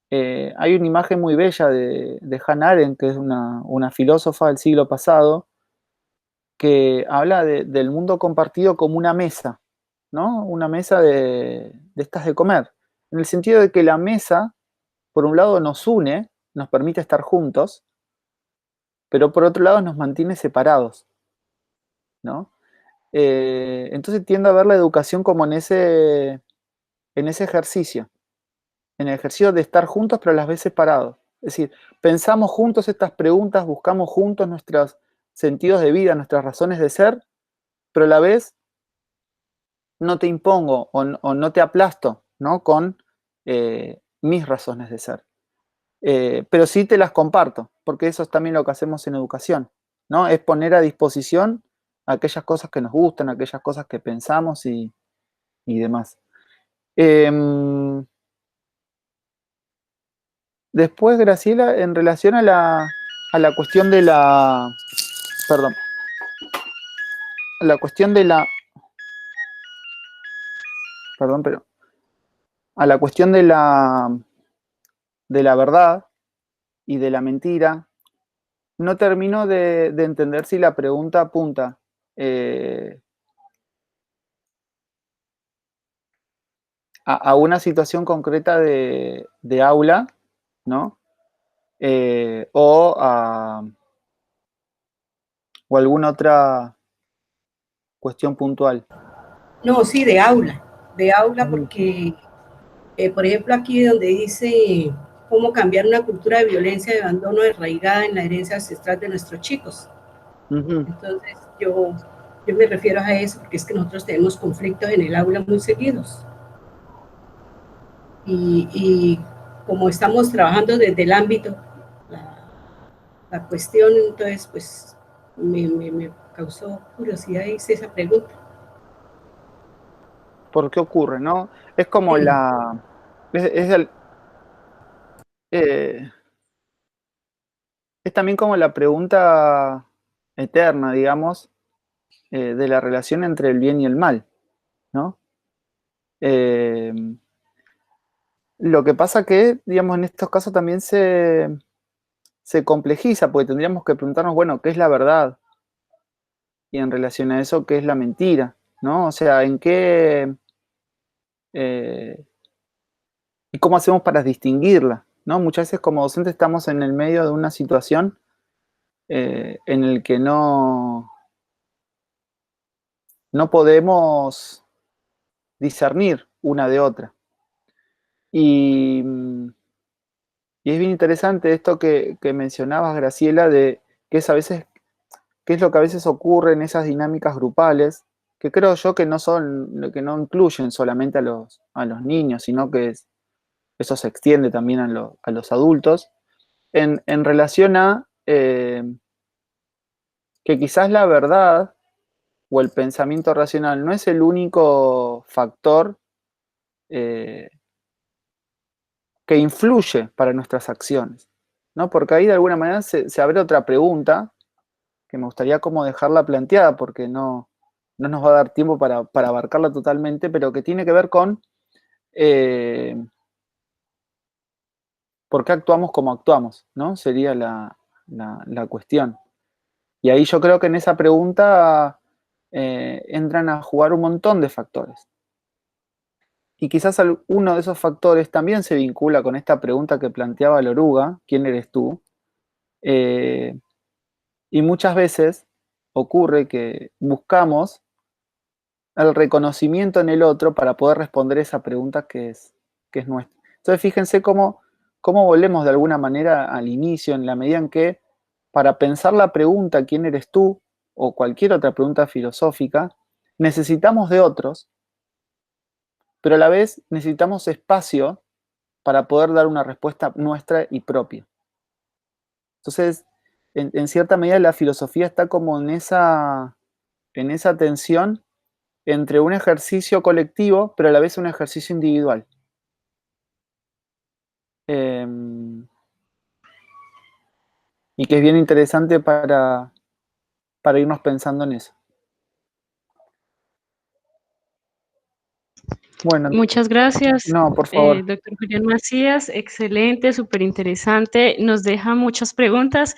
[SPEAKER 3] Hay una imagen muy bella de Hannah Arendt, que es una filósofa del siglo pasado, que habla del mundo compartido como una mesa, ¿no? Una mesa de estas de comer, en el sentido de que la mesa, por un lado, nos une, nos permite estar juntos, pero por otro lado nos mantiene separados, ¿no? Entonces tiendo a ver la educación como en ese ejercicio, en el ejercicio de estar juntos pero a la vez separados. Es decir, pensamos juntos estas preguntas, buscamos juntos nuestros sentidos de vida, nuestras razones de ser, pero a la vez no te impongo o no te aplasto, ¿no? Con mis razones de ser. Pero sí te las comparto, porque eso es también lo que hacemos en educación, ¿no? Es poner a disposición aquellas cosas que nos gustan, aquellas cosas que pensamos y demás. Después, Graciela, en relación a la cuestión de la... Perdón. A la cuestión de la... Perdón, pero... A la cuestión de la verdad y de la mentira, no termino de entender si la pregunta apunta a una situación concreta de aula, ¿no? O alguna otra cuestión puntual.
[SPEAKER 6] No, sí, de aula porque, por ejemplo, aquí donde dice cómo cambiar una cultura de violencia y abandono arraigada en la herencia ancestral de nuestros chicos. Entonces, yo me refiero a eso porque es que nosotros tenemos conflictos en el aula muy seguidos. Y como estamos trabajando desde el ámbito, la cuestión, entonces pues me causó curiosidad y hice esa pregunta.
[SPEAKER 3] ¿Por qué ocurre, no? Es como
[SPEAKER 6] Sí.
[SPEAKER 3] es también como la pregunta eterna, digamos, de la relación entre el bien y el mal, ¿no? Lo que pasa que, digamos, en estos casos también se complejiza, porque tendríamos que preguntarnos, bueno, ¿qué es la verdad? Y en relación a eso, ¿qué es la mentira? ¿No? O sea, ¿en qué... ¿y cómo hacemos para distinguirla? ¿No? Muchas veces como docentes estamos en el medio de una situación en el que no podemos discernir una de otra. Y es bien interesante esto que mencionabas, Graciela, de que es a veces, qué es lo que a veces ocurre en esas dinámicas grupales, que creo yo que que no incluyen solamente a los niños, sino que eso se extiende también a los adultos, en relación a que quizás la verdad o el pensamiento racional no es el único factor que influye para nuestras acciones, ¿no? Porque ahí de alguna manera se abre otra pregunta que me gustaría como dejarla planteada, porque no nos va a dar tiempo para abarcarla totalmente, pero que tiene que ver con por qué actuamos como actuamos, ¿no? Sería la cuestión. Y ahí yo creo que en esa pregunta entran a jugar un montón de factores. Y quizás uno de esos factores también se vincula con esta pregunta que planteaba la oruga, ¿quién eres tú? Y muchas veces ocurre que buscamos el reconocimiento en el otro para poder responder esa pregunta que es nuestra. Entonces fíjense cómo volvemos de alguna manera al inicio, en la medida en que para pensar la pregunta ¿quién eres tú? O cualquier otra pregunta filosófica, necesitamos de otros, pero a la vez necesitamos espacio para poder dar una respuesta nuestra y propia. Entonces, en cierta medida la filosofía está como en esa tensión entre un ejercicio colectivo, pero a la vez un ejercicio individual. Y que es bien interesante para irnos pensando en eso. Bueno.
[SPEAKER 8] Muchas gracias,
[SPEAKER 3] No, por favor.
[SPEAKER 8] doctor Julián Macías, excelente, súper interesante, nos deja muchas preguntas,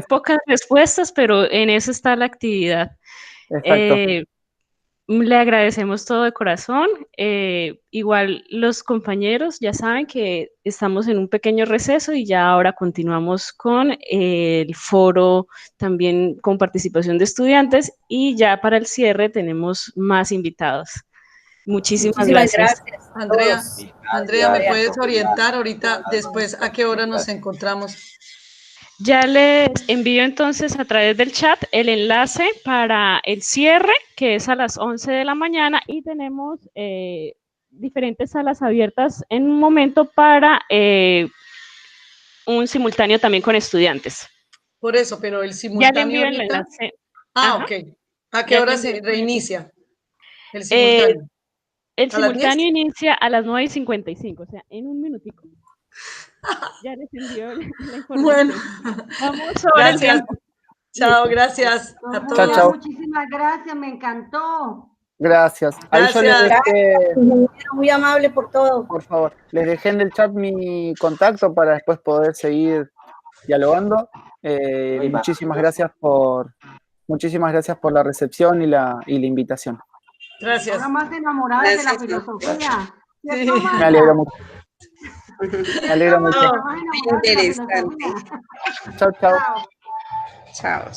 [SPEAKER 8] pocas respuestas, pero en eso está la actividad.
[SPEAKER 3] Exacto.
[SPEAKER 8] Le agradecemos todo de corazón. Igual los compañeros ya saben que estamos en un pequeño receso y ya ahora continuamos con el foro también con participación de estudiantes y ya para el cierre tenemos más invitados. Muchísimas gracias.
[SPEAKER 4] Andrea, ¿me puedes orientar ahorita después a qué hora nos encontramos?
[SPEAKER 8] Ya les envío entonces a través del chat el enlace para el cierre, que es a las 11 de la mañana, y tenemos diferentes salas abiertas en un momento para un simultáneo también con estudiantes.
[SPEAKER 4] Por eso, pero el simultáneo.
[SPEAKER 8] Ya le envío el enlace.
[SPEAKER 4] Ok. ¿A qué hora se reinicia el simultáneo?
[SPEAKER 8] El simultáneo inicia a las 9:55, o sea, en un minutico. Ya les envió la información.
[SPEAKER 4] Bueno,
[SPEAKER 8] vamos sobre
[SPEAKER 4] gracias.
[SPEAKER 8] el tiempo.
[SPEAKER 4] Chao, gracias a todos.
[SPEAKER 3] Chao.
[SPEAKER 1] Muchísimas gracias, me encantó.
[SPEAKER 3] Gracias. Ahí yo les dejé,
[SPEAKER 6] muy amable por todo.
[SPEAKER 3] Por favor, les dejé en el chat mi contacto para después poder seguir dialogando. Muchísimas gracias por la recepción y la invitación.
[SPEAKER 4] Gracias.
[SPEAKER 1] Ahora más enamorada de la filosofía.
[SPEAKER 4] Sí.
[SPEAKER 3] Me alegro mucho. Me alegro mucho.
[SPEAKER 5] Interesante.
[SPEAKER 3] Chao, chao.
[SPEAKER 5] Chao.